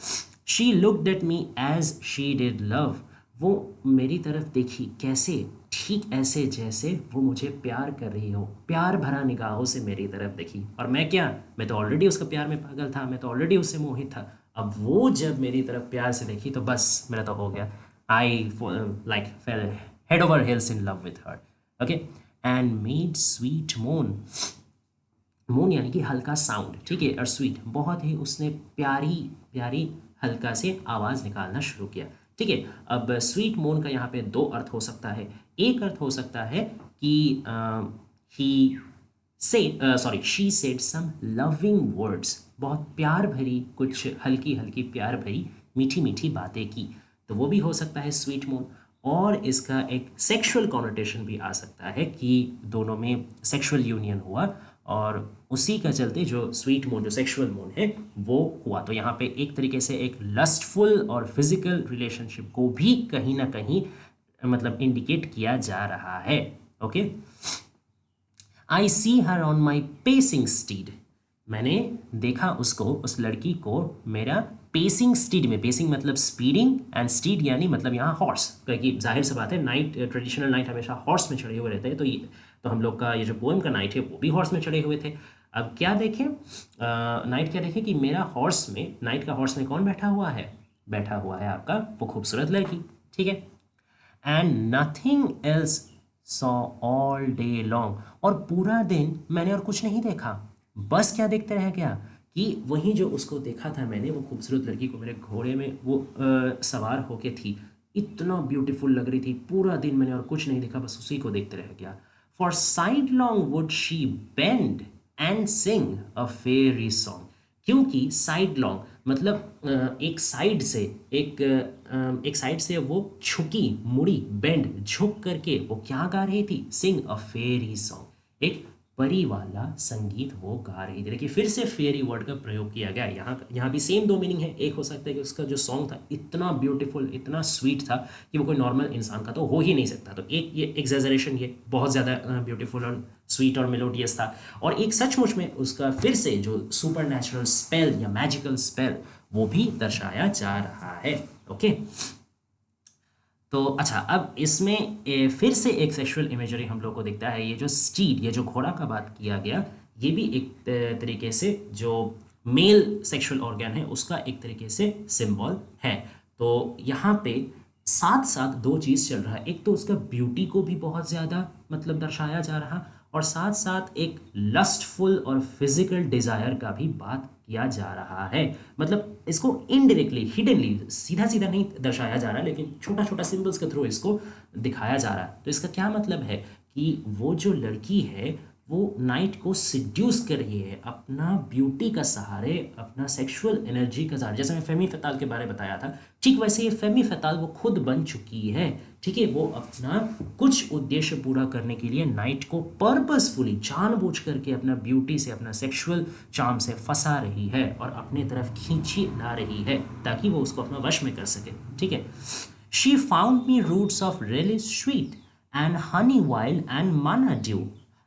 She looked at me as she did love, वो मेरी तरफ देखी कैसे, ठीक ऐसे जैसे वो मुझे प्यार कर रही हो, प्यार भरा निगाहों से मेरी तरफ देखी। और मैं क्या, मैं तो ऑलरेडी उसका प्यार में पागल था, मैं तो ऑलरेडी उससे मोहित था। अब वो जब मेरी तरफ प्यार से देखी तो बस मेरा तो हो गया, I like fail head over hills in love with her. Okay. And made sweet मोन, मोन यानी कि हल्का साउंड, ठीक है, और स्वीट बहुत ही उसने प्यारी प्यारी हल्का से आवाज़ निकालना शुरू किया। ठीक है। अब स्वीट मोन का यहाँ पे दो अर्थ हो सकता है। एक अर्थ हो सकता है कि he said, sorry, she said some loving words, बहुत प्यार भरी कुछ हल्की हल्की प्यार भरी मीठी मीठी बातें की, तो वो भी हो सकता है स्वीट मून। और इसका एक सेक्सुअल कॉनोटेशन भी आ सकता है कि दोनों में सेक्सुअल यूनियन हुआ और उसी का चलते जो स्वीट मून, जो सेक्सुअल मून है वो हुआ। तो यहाँ पे एक तरीके से एक लस्टफुल और फिजिकल रिलेशनशिप को भी कहीं ना कहीं मतलब इंडिकेट किया जा रहा है। Okay. I see her on my pacing steed, मैंने देखा उसको, उस लड़की को मेरा पेसिंग स्टीड में, पेसिंग मतलब स्पीडिंग एंड स्टीड यानी मतलब यहाँ हॉर्स, क्योंकि जाहिर सी बात है नाइट, ट्रेडिशनल नाइट हमेशा हॉर्स में चढ़े हुए रहते हैं, तो ये तो हम लोग का ये जो पोएम का नाइट है वो भी हॉर्स में चढ़े हुए थे। अब क्या देखें, नाइट क्या देखें कि मेरा हॉर्स में, नाइट का हॉर्स में कौन बैठा हुआ है, बैठा हुआ है आपका वो खूबसूरत लड़की। ठीक है। And nothing else saw all day long, और पूरा दिन मैंने और कुछ नहीं देखा, बस क्या देखते रह गया कि वहीं जो उसको देखा था मैंने, वो खूबसूरत लड़की को मेरे घोड़े में वो सवार होके थी, इतना ब्यूटीफुल लग रही थी, पूरा दिन मैंने और कुछ नहीं देखा, बस उसी को देखते रह गया। For sidelong would she bend and sing a faery song, क्योंकि साइड लॉन्ग मतलब एक साइड से, एक साइड से वो झुकी मुड़ी, बेंड झुक करके वो क्या गा रही थी, सिंग अ फेरी सॉन्ग, एक परी वाला संगीत वो गा रही थी। देखिए फिर से फेरी वर्ड का प्रयोग किया गया है यहाँ भी सेम दो मीनिंग है। एक हो सकता है कि उसका जो सॉन्ग था इतना ब्यूटीफुल, इतना स्वीट था कि वो कोई नॉर्मल इंसान का तो हो ही नहीं सकता, तो एक ये एग्जैजरेशन, ये बहुत ज़्यादा ब्यूटीफुल और स्वीट और मेलोडियस था। और एक सचमुच में उसका फिर से जो सुपर नेचुरल स्पेल या मैजिकल स्पेल वो भी दर्शाया जा रहा है। ओके। तो अच्छा, अब इसमें फिर से एक सेक्सुअल इमेजरी हम लोग को दिखता है। ये जो स्टीड, ये जो घोड़ा का बात किया गया, ये भी एक तरीके से जो मेल सेक्सुअल ऑर्गन है उसका एक तरीके से सिंबल है। तो यहाँ पे साथ साथ दो चीज़ चल रहा है, एक तो उसका ब्यूटी को भी बहुत ज़्यादा मतलब दर्शाया जा रहा, और साथ साथ एक लस्टफुल और फिजिकल डिज़ायर का भी बात किया जा रहा है। मतलब इसको इनडायरेक्टली, हिडनली, सीधा सीधा नहीं दर्शाया जा रहा, लेकिन छोटा छोटा सिंबल्स के थ्रू इसको दिखाया जा रहा है। तो इसका क्या मतलब है कि वो जो लड़की है वो नाइट को सिड्यूस कर रही है अपना ब्यूटी का सहारे, अपना सेक्सुअल एनर्जी का सहारे। जैसे मैं फेमी फताल के बारे में बताया था, ठीक वैसे ये फेमी फताल वो खुद बन चुकी है। ठीक है। वो अपना कुछ उद्देश्य पूरा करने के लिए नाइट को पर्पसफुली, जानबूझ करके अपना ब्यूटी से, अपना सेक्सुअल चार्म से फंसा रही है और अपने तरफ खींची ला रही है ताकि वो उसको अपना वश में कर सके। ठीक है। She found me roots of relish sweet and honey wild and manna dew.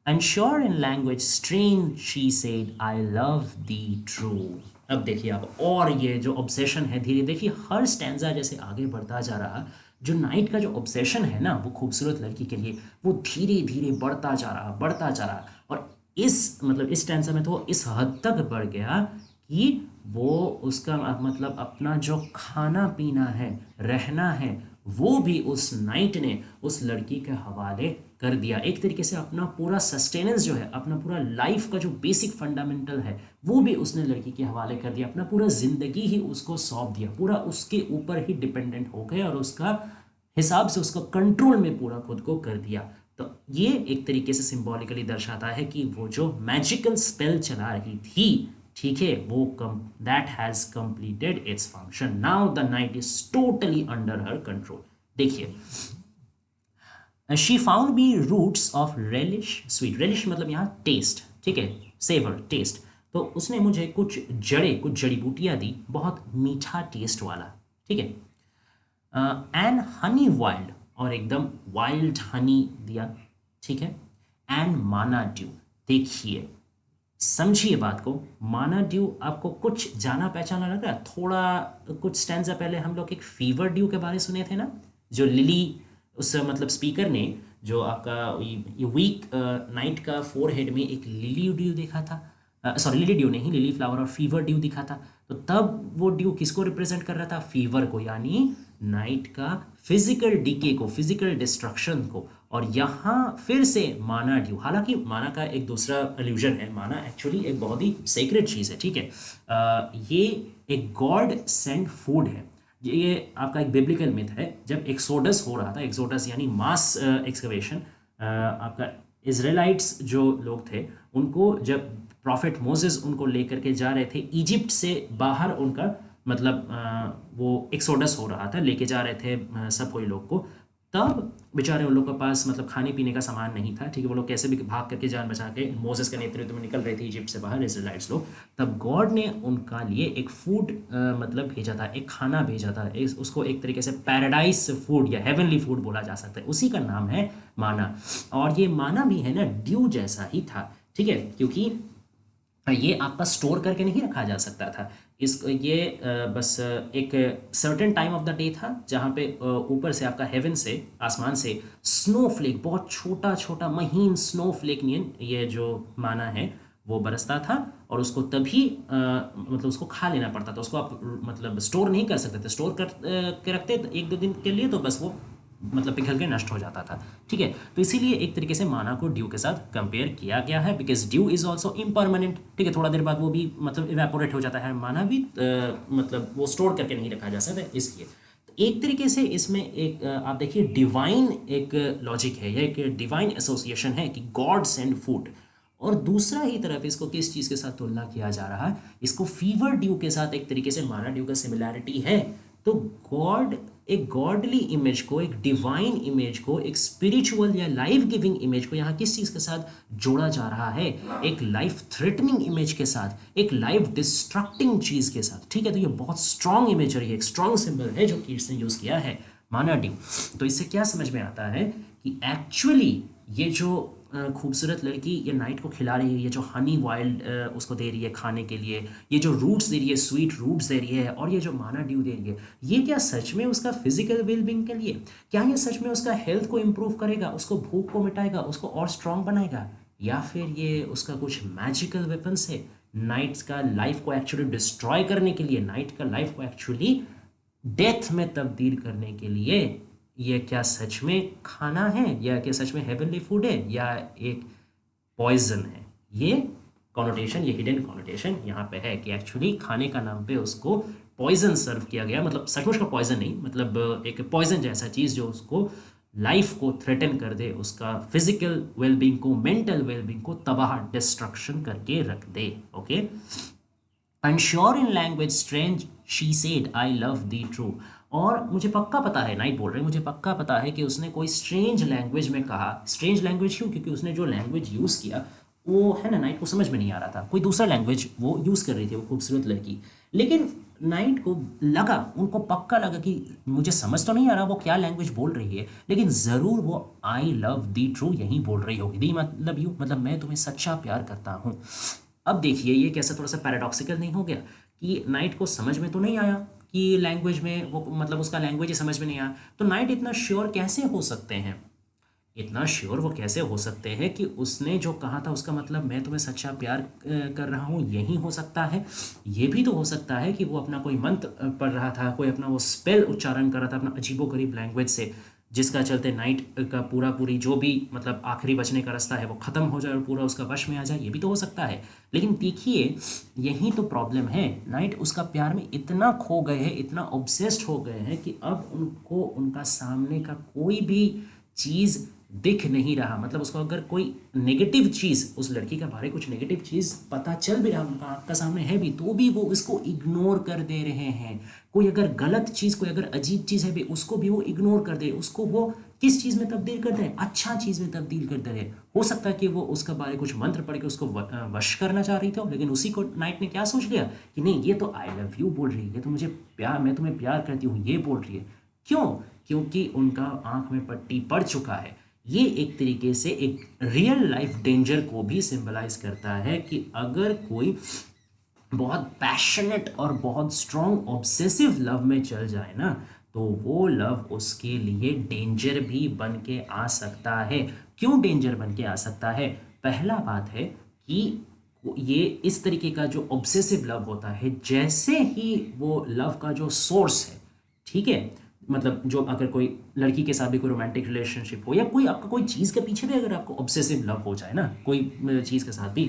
And sure in language strange she said, I love thee true. अब देखिए आप, और ये जो ऑब्सेशन है धीरे, देखिए हर स्टैंजा जैसे आगे बढ़ता जा रहा, जो नाइट का जो ऑब्सेशन है ना वो खूबसूरत लड़की के लिए, वो धीरे धीरे बढ़ता जा रहा, बढ़ता जा रहा। और इस मतलब इस स्टैंजा में तो इस हद तक बढ़ गया कि वो उसका मतलब अपना जो खाना पीना है, रहना है, वो भी उस नाइट ने उस लड़की के हवाले कर दिया। एक तरीके से अपना पूरा सस्टेनेंस जो है, अपना पूरा लाइफ का जो बेसिक फंडामेंटल है वो भी उसने लड़की के हवाले कर दिया, अपना पूरा ज़िंदगी ही उसको सौंप दिया, पूरा उसके ऊपर ही डिपेंडेंट हो गए और उसका हिसाब से उसका कंट्रोल में पूरा खुद को कर दिया। तो ये एक तरीके से सिंबॉलिकली दर्शाता है कि वो जो मैजिकल स्पेल चला रही थी, ठीक है, वो that has completed its function, now the knight is totally under her control. देखिए, she found me roots of relish sweet, relish मतलब यहाँ टेस्ट, ठीक है, सेवर, टेस्ट। तो उसने मुझे कुछ जड़ें, कुछ जड़ी बूटियाँ दी, बहुत मीठा टेस्ट वाला। ठीक है। एंड हनी वाइल्ड, और एकदम वाइल्ड हनी दिया, ठीक है। एंड माना ड्यू, देखिए समझिए बात को, माना ड्यू आपको कुछ जाना पहचाना लग रहा है थोड़ा? कुछ स्टैंजा पहले हम लोग एक फीवर ड्यू के बारे सुने थे ना, जो लिली, उस मतलब स्पीकर ने जो आपका ये वीक नाइट का फोरहेड में एक लिली ड्यू देखा था, सॉरी लिली ड्यू नहीं, लिली फ्लावर और फीवर ड्यू दिखा था। तो तब वो ड्यू किसको रिप्रेजेंट कर रहा था? फीवर को, यानी नाइट का फिजिकल डीके को, फिजिकल डिस्ट्रक्शन को। और यहाँ फिर से माना ड्यू, हालांकि माना का एक दूसरा एल्यूजन है, माना एक्चुअली एक बहुत ही सेक्रेट चीज़ है, ठीक है। ये एक गॉड सेंड फूड है। ये आपका एक बिब्लिकल मिथ है। जब एक्सोडस हो रहा था, एक्सोडस यानी मास एक्सकवेशन, आपका इजराइलाइट्स जो लोग थे उनको जब प्रॉफिट मोसेस उनको लेकर के जा रहे थे इजिप्ट से बाहर, उनका मतलब वो एक्सोडस हो रहा था, लेके जा रहे थे सब कोई लोग को, तब बेचारे उन लोग के पास मतलब खाने पीने का सामान नहीं था, ठीक है। वो लोग कैसे भी भाग करके जान बचा के मोसेस के नेतृत्व में निकल रहे थे इजिप्ट से बाहर इजराइल्स लोग। तब गॉड ने उनका लिए एक फूड मतलब भेजा था, एक खाना भेजा था, उसको एक तरीके से पैराडाइज फूड या हेवनली फूड बोला जा सकता है, उसी का नाम है माना। और ये माना भी है ना ड्यू जैसा ही था, ठीक है, क्योंकि ये आपका स्टोर करके नहीं रखा जा सकता था। इस ये बस एक certain time of the day था जहाँ पे ऊपर से आपका हेवन से, आसमान से स्नोफ्लेक, बहुत छोटा छोटा महीन स्नोफ्लेक नियन ये जो माना है वो बरसता था। और उसको तभी मतलब उसको खा लेना पड़ता था, उसको आप मतलब स्टोर नहीं कर सकते थे। स्टोर कर के रखते एक दो दिन के लिए तो बस वो मतलब पिघल के नष्ट हो जाता था, ठीक है। तो इसीलिए एक तरीके से माना को ड्यू के साथ कंपेयर किया गया है, because due is also impermanent, ठीक है। थोड़ा देर बाद वो भी मतलब इवेपोरेट हो जाता है, माना भी मतलब वो स्टोर करके नहीं रखा जा सकता, इसलिए तो एक तरीके से इसमें एक आप देखिए डिवाइन एक लॉजिक है, यह एक डिवाइन एसोसिएशन है कि गॉड सेंड फूड। और दूसरा ही तरफ इसको किस चीज़ के साथ तुलना किया जा रहा है? इसको फीवर ड्यू के साथ एक तरीके से माना ड्यू का सिमिलैरिटी है। तो गॉड, एक गॉडली इमेज को, एक डिवाइन इमेज को, एक स्पिरिचुअल या लाइफ गिविंग इमेज को यहाँ किस चीज़ के साथ जोड़ा जा रहा है? एक लाइफ थ्रेटनिंग इमेज के साथ, एक लाइफ डिस्ट्रक्टिंग चीज़ के साथ, ठीक है। तो ये बहुत स्ट्रॉन्ग इमेजरी है, एक स्ट्रॉन्ग सिंबल है जो कीट्स ने यूज़ किया है, माना ड्यू। तो इससे क्या समझ में आता है कि एक्चुअली ये जो खूबसूरत लड़की ये नाइट को खिला रही है, ये जो हनी वाइल्ड उसको दे रही है खाने के लिए, ये जो रूट्स दे रही है, स्वीट रूट्स दे रही है, और ये जो माना ड्यू दे रही है, ये क्या सच में उसका फिजिकल वेलबींग के लिए? क्या ये सच में उसका हेल्थ को इम्प्रूव करेगा, उसको भूख को मिटाएगा, उसको और स्ट्रांग बनाएगा? या फिर ये उसका कुछ मैजिकल वेपन्स है नाइट्स का लाइफ को एक्चुअली डिस्ट्रॉय करने के लिए, नाइट का लाइफ को एक्चुअली डेथ में तब्दील करने के लिए? ये क्या सच में खाना है, या क्या सच में हेवनली फूड है, या एक पॉइजन है? ये कॉनोटेशन, ये हिडन कॉनोटेशन यहाँ पे है कि एक्चुअली खाने का नाम पे उसको पॉइजन सर्व किया गया, मतलब सचमुच का पॉइजन नहीं, मतलब एक पॉइजन जैसा चीज़ जो उसको लाइफ को थ्रेटन कर दे, उसका फिजिकल वेलबींग को, मेंटल वेलबींग को तबाह, डिस्ट्रक्शन करके रख दे। Okay, and sure in language strange she said I love thee true. और मुझे पक्का पता है, नाइट बोल रहे हैं, मुझे पक्का पता है कि उसने कोई स्ट्रेंज लैंग्वेज में कहा। स्ट्रेंज लैंग्वेज क्यों? क्योंकि उसने जो लैंग्वेज यूज़ किया वो है ना, नाइट को समझ में नहीं आ रहा था, कोई दूसरा लैंग्वेज वो यूज़ कर रही थी वो खूबसूरत लड़की। लेकिन नाइट को लगा, उनको पक्का लगा कि मुझे समझ तो नहीं आ रहा वो क्या लैंग्वेज बोल रही है, लेकिन ज़रूर वो आई लव दी ट्रू यही बोल रही होगी। दी मतलब यू, मतलब मैं तुम्हें सच्चा प्यार करता हूँ। अब देखिए ये कैसा थोड़ा सा पैराडॉक्सिकल नहीं हो गया कि नाइट को समझ में तो नहीं आया कि लैंग्वेज में वो, मतलब उसका लैंग्वेज ही समझ में नहीं आया, तो नाइट इतना श्योर कैसे हो सकते हैं? इतना श्योर वो कैसे हो सकते हैं कि उसने जो कहा था उसका मतलब मैं तुम्हें सच्चा प्यार कर रहा हूँ यही हो सकता है? ये भी तो हो सकता है कि वो अपना कोई मंत्र पढ़ रहा था, कोई अपना वो स्पेल उच्चारण कर रहा था अपना अजीबोगरीब लैंग्वेज से, जिसका चलते नाइट का पूरी जो भी मतलब आखिरी बचने का रास्ता है वो ख़त्म हो जाए और पूरा उसका वश में आ जाए। ये भी तो हो सकता है। लेकिन देखिए यही तो प्रॉब्लम है, नाइट उसका प्यार में इतना खो गए हैं, इतना ऑब्सेस्ड हो गए हैं कि अब उनको उनका सामने का कोई भी चीज़ दिख नहीं रहा। मतलब उसको अगर कोई नेगेटिव चीज़, उस लड़की के बारे कुछ नेगेटिव चीज़ पता चल भी रहा, उनका आपका सामने है भी, तो भी वो उसको इग्नोर कर दे रहे हैं। कोई अगर गलत चीज़, कोई अगर अजीब चीज़ है भी, उसको भी वो इग्नोर कर दे, उसको वो किस चीज़ में तब्दील कर दे? अच्छा चीज़ में तब्दील कर दे रहे। हो सकता है कि वो उसका बारे कुछ मंत्र पढ़ के उसको वश करना चाह रही थी, लेकिन उसी को नाइट ने क्या सोच लिया कि नहीं, ये तो आई लव यू बोल रही है, ये तो मुझे प्यार, मैं तुम्हें प्यार करती हूँ ये बोल रही है। क्यों? क्योंकि उनका आंख में पट्टी पड़ चुका है। ये एक तरीके से एक रियल लाइफ डेंजर को भी सिंबलाइज करता है कि अगर कोई बहुत पैशनेट और बहुत स्ट्रॉन्ग ऑब्सेसिव लव में चल जाए ना, तो वो लव उसके लिए डेंजर भी बन के आ सकता है। क्यों डेंजर बन के आ सकता है? पहला बात है कि ये इस तरीके का जो ऑब्सेसिव लव होता है, जैसे ही वो लव का जो सोर्स है, ठीक है, मतलब जो अगर कोई लड़की के साथ भी कोई रोमांटिक रिलेशनशिप हो या कोई आपका कोई चीज़ के पीछे भी अगर आपको ऑब्सेसिव लव हो जाए ना, कोई चीज़ के साथ भी,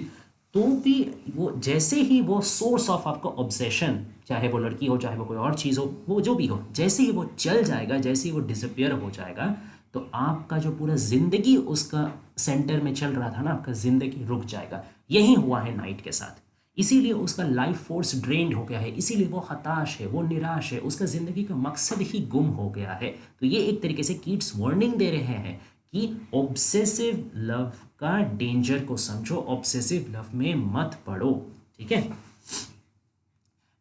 तो भी वो जैसे ही वो सोर्स ऑफ आपका ऑब्सेशन, चाहे वो लड़की हो चाहे वो कोई और चीज़ हो, वो जो भी हो, जैसे ही वो चल जाएगा, जैसे ही वो डिसअपियर हो जाएगा, तो आपका जो पूरा ज़िंदगी उसका सेंटर में चल रहा था ना, आपका ज़िंदगी रुक जाएगा। यही हुआ है नाइट के साथ। इसीलिए उसका लाइफ फोर्स ड्रेन्ड हो गया है, इसीलिए वो हताश है, वो निराश है, उसका ज़िंदगी का मकसद ही गुम हो गया है। तो ये एक तरीके से कीट्स वार्निंग दे रहे हैं कि ऑब्सेसिव लव का डेंजर को समझो, ऑब्सेसिव लव में मत पड़ो। ठीक है।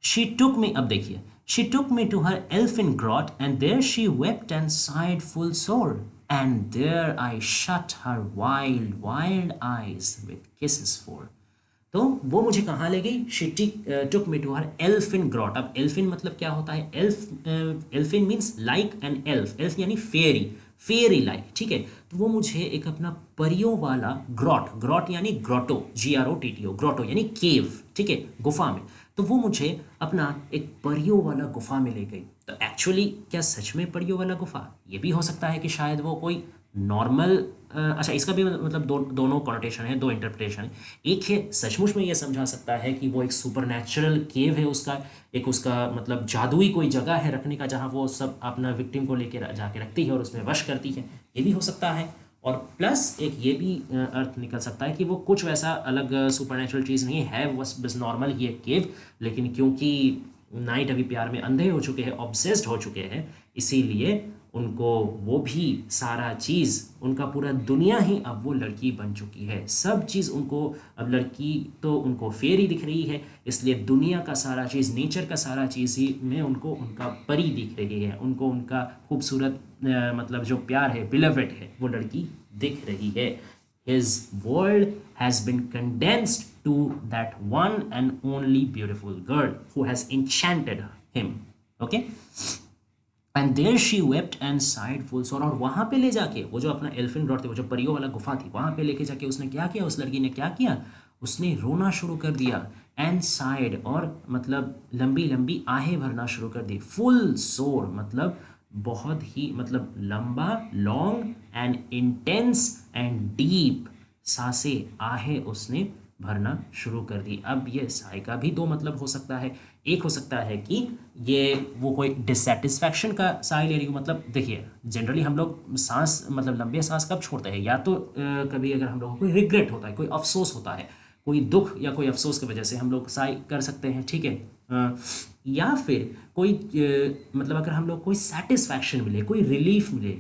शी टुक मी, अब देखिए, she took me to her elfin grot and there she wept and sighed full sore and there I shut her wild wild eyes with kisses four. तो वो मुझे कहाँ ले गई? She took me to her elfin grot. अब एल्फिन मतलब क्या होता है? Elfin means like an elf, elf यानी फेरी, फेरी लाइक, ठीक है। तो वो मुझे एक अपना परियों वाला ग्रॉट, ग्रॉट यानी ग्रोटो, GROTTO, ग्रोटो यानी केव, ठीक है, गुफा में। तो वो मुझे अपना एक परियों वाला गुफा में ले गई। तो एक्चुअली क्या सच में परियों वाला गुफा? ये भी हो सकता है कि शायद वो कोई नॉर्मल, अच्छा इसका भी मतलब दोनों कॉनोटेशन है, दो इंटरप्रिटेशन है। एक है सचमुच में ये समझा सकता है कि वो एक सुपरनैचुरल केव है उसका, एक उसका मतलब जादुई कोई जगह है रखने का, जहाँ वो सब अपना विक्टिम को लेकर जाके रखती है और उसमें वश करती है। ये भी हो सकता है। और प्लस एक ये भी अर्थ निकल सकता है कि वो कुछ वैसा अलग सुपरनैचुरल चीज़ नहीं है, वो बस नॉर्मल ही एक केव, लेकिन क्योंकि नाइट अभी प्यार में अंधे हो चुके हैं, ऑब्सेस्ड हो चुके हैं, इसीलिए उनको वो भी सारा चीज़, उनका पूरा दुनिया ही अब वो लड़की बन चुकी है। सब चीज़ उनको अब लड़की तो उनको फेरी दिख रही है, इसलिए दुनिया का सारा चीज़, नेचर का सारा चीज़ ही में उनको उनका परी दिख रही है, उनको उनका खूबसूरत मतलब जो प्यार है, बिलवेड है, वो लड़की दिख रही है। His world has been condensed to that one and only beautiful girl who has enchanted him. Okay? And there she wept and sighed full sore. और वहाँ पे ले जाके वो जो अपना एल्फिन ग्रॉट थी, वो जो परियों वाला गुफा थी, वहाँ पे लेके जाके उसने क्या किया? उस लड़की ने क्या किया? उसने रोना शुरू कर दिया। एंड साइड, और मतलब लंबी लंबी आहें भरना शुरू कर दी। फुल सोर मतलब बहुत ही मतलब लंबा, long and intense and deep सांसें, आहें उसने भरना शुरू कर दी। अब ये साई का भी दो मतलब हो सकता है। एक हो सकता है कि ये वो कोई डिससेटिस्फैक्शन का साई ले रही हो। मतलब देखिए, जनरली हम लोग सांस मतलब लंबे सांस कब छोड़ते हैं? या तो कभी अगर हम लोगों को कोई रिग्रेट होता है, कोई अफसोस होता है, कोई दुख या कोई अफसोस की वजह से हम लोग साई कर सकते हैं, ठीक है। या फिर कोई मतलब अगर हम लोग कोई सेटिस्फैक्शन मिले, कोई रिलीफ मिले,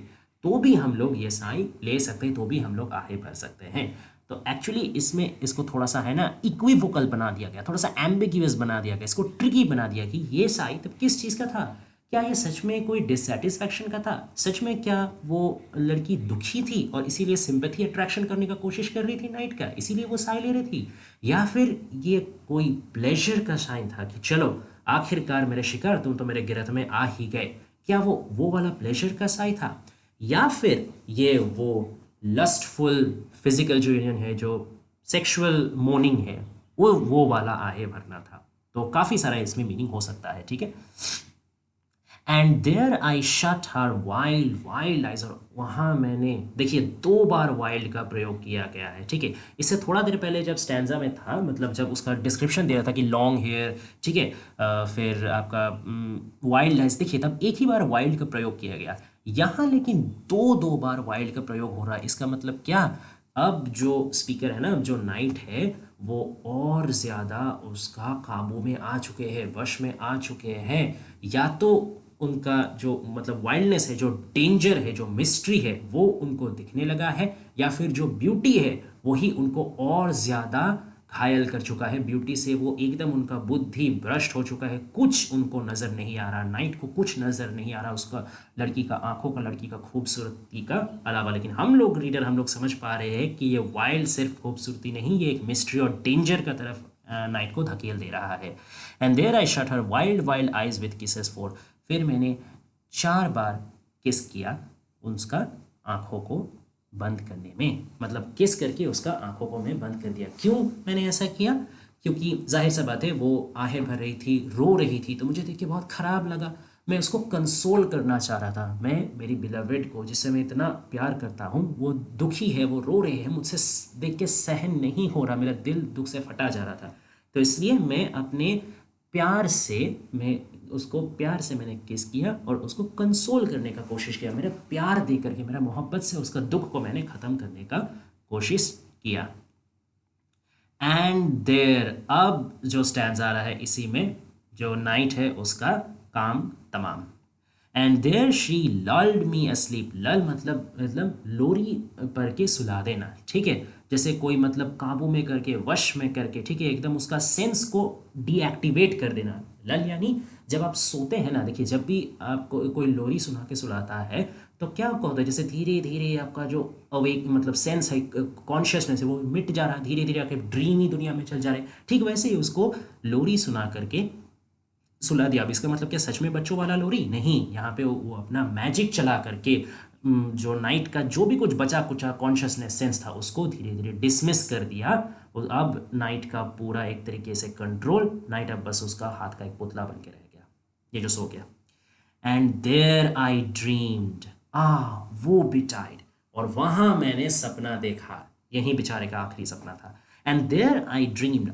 तो भी हम लोग ये साई ले सकते हैं, तो भी हम लोग आहे भर सकते हैं। तो एक्चुअली इसमें इसको थोड़ा सा है ना इक्विवोकल बना दिया गया, थोड़ा सा एम्बिग्यूअस बना दिया गया, इसको ट्रिकी बना दिया कि ये साई तब किस चीज़ का था? क्या ये सच में कोई डिससेटिस्फैक्शन का था? सच में क्या वो लड़की दुखी थी और इसीलिए सिंपैथी अट्रैक्शन करने का कोशिश कर रही थी नाइट का, इसीलिए वो साई ले रही थी? या फिर ये कोई प्लेजर का साइन था कि चलो आखिरकार मेरे शिकार, तुम तो मेरे गिरफ्त में आ ही गए? क्या वो वाला प्लेजर का साई था? या फिर ये वो लस्टफुल फिजिकल जो यूनियन है, जो सेक्सुअल मोर्निंग है, वो वाला आहे भरना था? तो काफ़ी सारा इसमें मीनिंग हो सकता है, ठीक है। And there I shut her wild wild eyes, और वहाँ मैंने, देखिए 2 बार वाइल्ड का प्रयोग किया गया है, ठीक है। इससे थोड़ा देर पहले जब स्टैंजा में था, मतलब जब उसका डिस्क्रिप्शन दे रहा था कि लॉन्ग हेयर, ठीक है, फिर आपका वाइल्ड आइज, देखिए तब एक ही बार वाइल्ड का प्रयोग किया गया। यहाँ लेकिन दो बार वाइल्ड का प्रयोग हो रहा है। इसका मतलब क्या? अब जो स्पीकर है ना, जो नाइट है, वो और ज़्यादा उसका काबू में आ चुके हैं, वश में आ चुके हैं। या तो उनका जो मतलब वाइल्डनेस है, जो डेंजर है, जो मिस्ट्री है, वो उनको दिखने लगा है, या फिर जो ब्यूटी है वही उनको और ज़्यादा घायल कर चुका है ब्यूटी से, वो एकदम उनका बुद्धि भ्रष्ट हो चुका है, कुछ उनको नज़र नहीं आ रहा, नाइट को कुछ नज़र नहीं आ रहा उसका, लड़की का आंखों का, लड़की का खूबसूरती का अलावा। लेकिन हम लोग रीडर, हम लोग समझ पा रहे हैं कि ये वाइल्ड सिर्फ खूबसूरती नहीं, ये एक मिस्ट्री और डेंजर का तरफ नाइट को धकेल दे रहा है। And there I shut her wild wild eyes with kisses four, फिर मैंने 4 बार किस किया उसका आंखों को बंद करने में, मतलब किस करके उसका आंखों को मैं बंद कर दिया। क्यों मैंने ऐसा किया? क्योंकि जाहिर सा बात है वो आहें भर रही थी, रो रही थी, तो मुझे देख के बहुत ख़राब लगा। मैं उसको कंसोल करना चाह रहा था। मैं मेरी बिलवेड को, जिससे मैं इतना प्यार करता हूँ, वो दुखी है, वो रो रहे हैं, मुझसे देख के सहन नहीं हो रहा, मेरा दिल दुख से फटा जा रहा था। तो इसलिए मैं अपने प्यार से, मैं उसको प्यार से मैंने किस किया और उसको कंसोल करने का कोशिश किया, मेरा प्यार दे करके, मेरा मोहब्बत से उसका दुख को मैंने ख़त्म करने का कोशिश किया। एंड देयर, अब जो स्टैंड आ रहा है इसी में जो नाइट है उसका काम तमाम। And there she lulled me asleep, lull मतलब लोरी पर के सुला देना, ठीक है, जैसे कोई मतलब काबू में करके, वश में करके, ठीक है, एकदम उसका सेंस को डीएक्टिवेट कर देना। लल यानी जब आप सोते हैं ना, देखिए जब भी आपको कोई लोरी सुना के सुलाता है तो क्या होता है, जैसे धीरे धीरे आपका जो अवेक मतलब सेंस है, कॉन्शियसनेस है, वो मिट जा रहा है, धीरे धीरे आपके ड्रीमी दुनिया में चल जा रहे हैं। ठीक वैसे ही उसको लोरी सुना करके सुला दिया। अब इसका मतलब क्या सच में बच्चों वाला लोरी नहीं, यहाँ पे वो अपना मैजिक चला करके जो नाइट का जो भी कुछ बचा कुचा कॉन्शियसनेस सेंस था उसको धीरे धीरे डिसमिस कर दिया। और अब नाइट का पूरा एक तरीके से कंट्रोल, नाइट अब बस उसका हाथ का एक पुतला बन के रह गया, ये जो सो गया। एंड देयर आई ड्रीम्ड, वो बिटाइड, और वहां मैंने सपना देखा, यही बेचारे का आखिरी सपना था। एंड देयर आई ड्रीम्ड,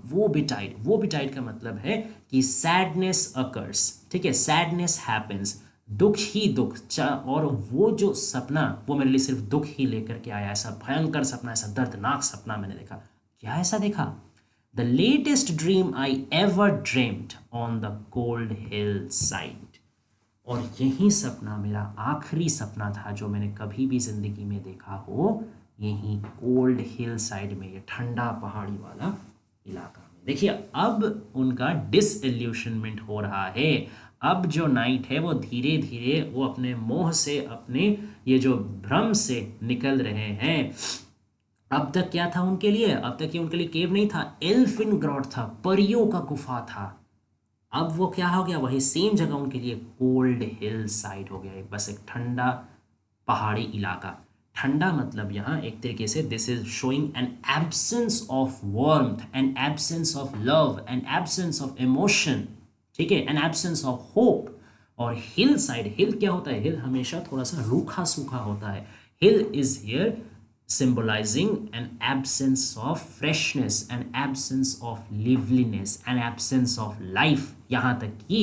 वो बिटाइड, वो बिटाइड का मतलब है कि सैडनेस अकर्स, ठीक है, सैडनेस हैपेंस, दुख ही दुख, और वो जो सपना वो मेरे लिए सिर्फ दुख ही लेकर के आया, ऐसा भयंकर सपना, ऐसा दर्दनाक सपना मैंने देखा। क्या ऐसा देखा? The latest dream I ever dreamed on the cold hill side, और यही सपना मेरा आखिरी सपना था जो मैंने कभी भी ज़िंदगी में देखा हो, यही कोल्ड हिल साइड में, ये ठंडा पहाड़ी वाला इलाका में। देखिए अब उनका डिसइल्यूशनमेंट हो रहा है। अब जो नाइट है वो धीरे धीरे वो अपने मोह से, अपने ये जो भ्रम से निकल रहे हैं। अब तक क्या था उनके लिए? अब तक ये उनके लिए केव नहीं था, एल्फिन ग्रॉट था, परियों का गुफा था। अब वो क्या हो गया? वही सेम जगह उनके लिए कोल्ड हिल साइड हो गया, बस एक ठंडा पहाड़ी इलाका। ठंडा मतलब यहाँ एक तरीके से this is showing an absence of warmth, an absence of love, an absence of emotion, ठीक है, एन एब्सेंस ऑफ होप। और हिल साइड, हिल क्या होता है? हिल हमेशा थोड़ा सा रूखा सूखा होता है। Hill is here symbolizing an absence of freshness, an absence of liveliness, an absence of life, यहाँ तक कि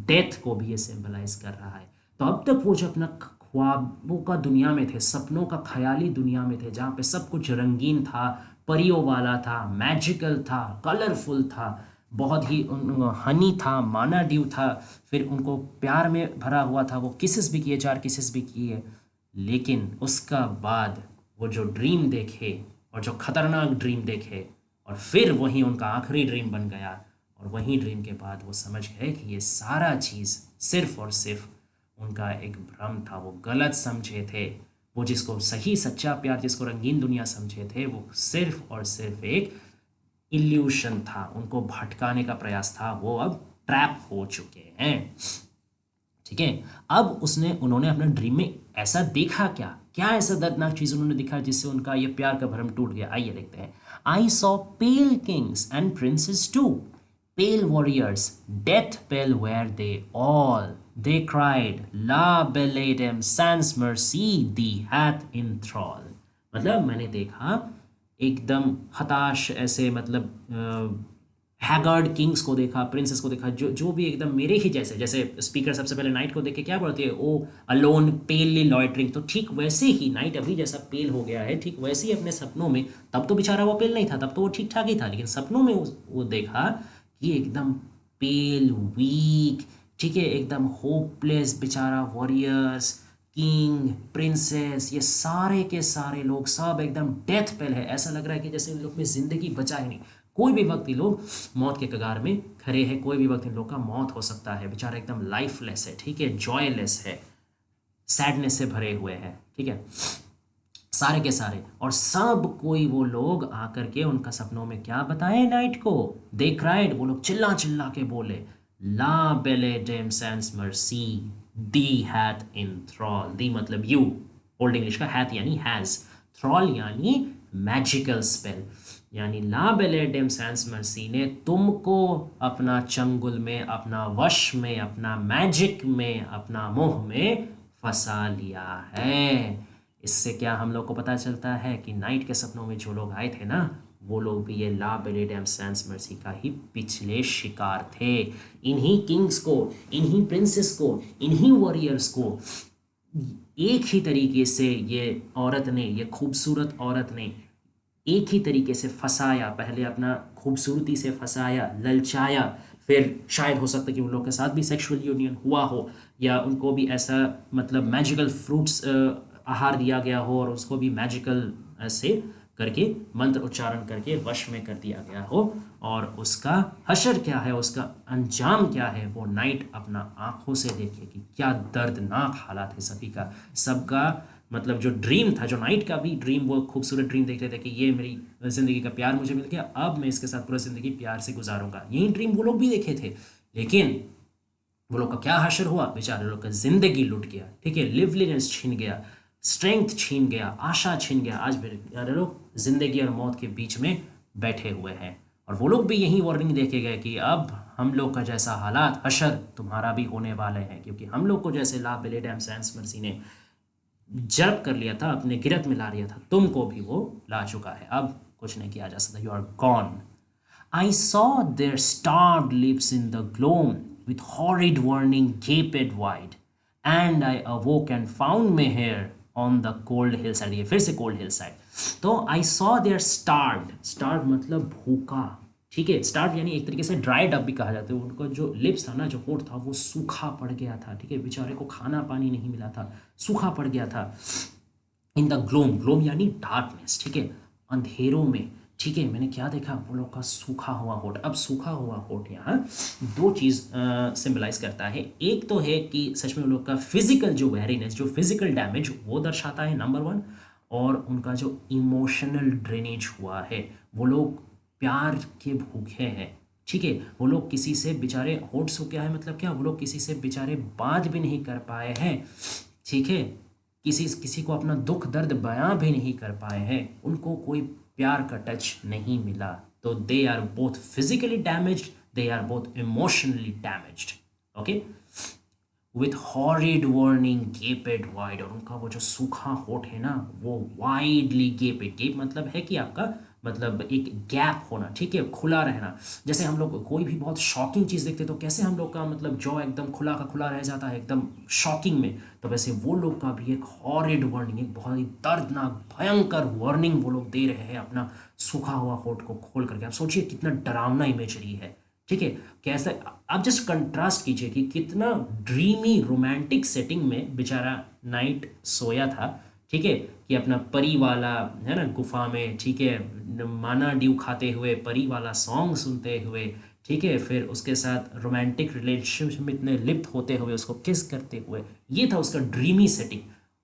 डेथ को भी ये सिंबलाइज कर रहा है। तो अब तक वो जो अपना ख्वाबों का दुनिया में थे, सपनों का ख्याली दुनिया में थे, जहाँ पे सब कुछ रंगीन था, परियों वाला था, मैजिकल था, कलरफुल था, बहुत ही हनी था, माना ड्यू था, फिर उनको प्यार में भरा हुआ था, वो किसेस भी किए, 4 किसेस भी किए। लेकिन उसका बाद वो जो ड्रीम देखे, और जो खतरनाक ड्रीम देखे, और फिर वही उनका आखिरी ड्रीम बन गया, और वही ड्रीम के बाद वो समझ गए कि ये सारा चीज़ सिर्फ और सिर्फ उनका एक भ्रम था। वो गलत समझे थे, वो जिसको सही सच्चा प्यार, जिसको रंगीन दुनिया समझे थे, वो सिर्फ और सिर्फ एक इल्यूशन था, उनको भटकाने का प्रयास था। वो अब ट्रैप हो चुके हैं, ठीक है। अब उन्होंने अपने ड्रीम में ऐसा देखा क्या? क्या ऐसा दर्दनाक चीज उन्होंने देखा जिससे उनका ये प्यार का भ्रम टूट गया? आइए देखते हैं। I saw pale kings and princes too, pale warriors, death pale were they all, they cried La Belle Dame sans mercy thee hath in thrall। मतलब मैंने देखा एकदम हताश ऐसे, मतलब हैगार्ड किंग्स को देखा, प्रिंसेस को देखा, जो जो भी एकदम मेरे ही जैसे, जैसे स्पीकर सबसे पहले नाइट को देख के क्या बोलती है, ओ अलोन पेलली लॉइटरिंग, तो ठीक वैसे ही नाइट अभी जैसा पेल हो गया है, ठीक वैसे ही अपने सपनों में, तब तो बेचारा वो पेल नहीं था, तब तो वो ठीक ठाक ही था, लेकिन सपनों में वो देखा कि एकदम पेल, वीक, ठीक है, एकदम होपलेस बेचारा वॉरियर्स, किंग, प्रिंसेस, ये सारे के सारे लोग सब एकदम डेथ पेल है। ऐसा लग रहा है कि जैसे इन लोग में ज़िंदगी बचा ही नहीं। कोई भी वक्त ये लोग मौत के कगार में खड़े हैं, कोई भी वक्त इन लोग का मौत हो सकता है। बेचारा एकदम लाइफलेस है, ठीक है, जॉयलेस है, सैडनेस से भरे हुए हैं, ठीक है, सारे के सारे। और सब कोई वो लोग आकर के उनका सपनों में क्या बताए नाइट को, दे क्राइड, वो लोग चिल्ला चिल्ला के बोले, ला बेले डेम सेंस मर्सी दी हैथ इन थ्रॉल। दी मतलब यू, ओल्ड इंग्लिश का हैथ यानी हैज, थ्रॉल यानी मैजिकल स्पेल, यानी ला बेले डेम सेंस मर्सी ने तुमको अपना चंगुल में, अपना वश में, अपना मैजिक में, अपना मोह में फंसा लिया है। इससे क्या हम लोग को पता चलता है कि नाइट के सपनों में जो लोग आए थे ना, वो लोग भी ये ला बेलेडम सैंस मर्सी का ही पिछले शिकार थे। इन्हीं किंग्स को, इन्हीं प्रिंसेस को, इन्हीं वॉरियर्स को एक ही तरीके से ये औरत ने, ये खूबसूरत औरत ने एक ही तरीके से फंसाया। पहले अपना खूबसूरती से फंसाया, ललचाया, फिर शायद हो सकता है कि उन लोगों के साथ भी सेक्सुअल यूनियन हुआ हो, या उनको भी ऐसा मतलब मैजिकल फ्रूट्स आहार दिया गया हो, और उसको भी मैजिकल से करके मंत्र उच्चारण करके वश में कर दिया गया हो। और उसका हशर क्या है, उसका अंजाम क्या है, वो नाइट अपना आंखों से देखेगी। क्या दर्दनाक हालात है सभी का, सबका मतलब जो ड्रीम था, जो नाइट का भी ड्रीम, वो खूबसूरत ड्रीम देख रहे थे कि ये मेरी ज़िंदगी का प्यार मुझे मिल गया, अब मैं इसके साथ पूरा ज़िंदगी प्यार से गुजारूंगा, यही ड्रीम वो लोग भी देखे थे। लेकिन वो लोग का क्या हशर हुआ, बेचारे लोग का ज़िंदगी लुट गया, ठीक है, लिवलीनेस छीन गया, स्ट्रेंथ छीन गया, आशा छीन गया। आज बेचारे लोग ज़िंदगी और मौत के बीच में बैठे हुए हैं। और वो लोग भी यही वार्निंग देके गए कि अब हम लोग का जैसा हालात हशर तुम्हारा भी होने वाले हैं, क्योंकि हम लोग को जैसे ला बेलेडम सैंस मर्सी ने जब्त कर लिया था, अपने गिरफ्त में ला लिया था, तुमको भी वो ला चुका है, अब कुछ नहीं किया जा सकता, you are gone. I saw their starved lips in the gloam, with horrid warning gaped wide, and I awoke and found me here on the cold hillside। ये फिर से cold hillside। तो I saw their starved मतलब भूखा, ठीक है, starved यानी एक तरीके से ड्राइड अप भी कहा जाता है। उनको जो लिप्स था ना, जो होठ था, वो सूखा पड़ गया था, ठीक है, बेचारे को खाना पानी नहीं मिला था, सूखा पड़ गया था। इन द ग्लोम, ग्लोम यानी डार्कनेस, ठीक है, अंधेरों में, ठीक है। मैंने क्या देखा, वो लोग का सूखा हुआ होठ। अब सूखा हुआ होठ यहाँ दो चीज़ सिंबलाइज करता है। एक तो है कि सच में उन लोग का फिजिकल जो वेरीनेस, जो फिजिकल डैमेज, वो दर्शाता है नंबर वन। और उनका जो इमोशनल ड्रेनेज हुआ है, वो लोग प्यार के भूखे हैं, ठीक है, वो लोग किसी से बेचारे, होठ सूख गया है मतलब क्या, वो लोग किसी से बेचारे बात भी नहीं कर पाए हैं, ठीक है, किसी किसी को अपना दुख दर्द बयां भी नहीं कर पाए हैं, उनको कोई प्यार का टच नहीं मिला। तो they are both physically damaged, they are both emotionally damaged, okay, with horrid warning gaped wide. और उनका वो जो सूखा होठ है ना, वो वाइडली गेपेड, गेप मतलब है कि आपका मतलब एक गैप होना, ठीक है, खुला रहना। जैसे हम लोग कोई भी बहुत शॉकिंग चीज़ देखते तो कैसे हम लोग का मतलब जॉ एकदम खुला का खुला रह जाता है एकदम शॉकिंग में, तो वैसे वो लोग का भी एक हॉरिड वार्निंग, एक बहुत ही दर्दनाक भयंकर वार्निंग वो लोग दे रहे हैं अपना सूखा हुआ होठ को खोल करके। आप सोचिए कितना डरावना इमेजरी है, ठीक है, कैसे आप जस्ट कंट्रास्ट कीजिए कि कितना ड्रीमी रोमांटिक सेटिंग में बेचारा नाइट सोया था, ठीक है, कि अपना परी वाला है ना गुफा में, ठीक है, माना ड्यू खाते हुए, परी वाला सॉन्ग सुनते हुए, ठीक है, फिर उसके साथ रोमांटिक रिलेशनशिप में इतने लिप्त होते हुए, उसको किस करते हुए, ये था उसका ड्रीमी सेटिंग।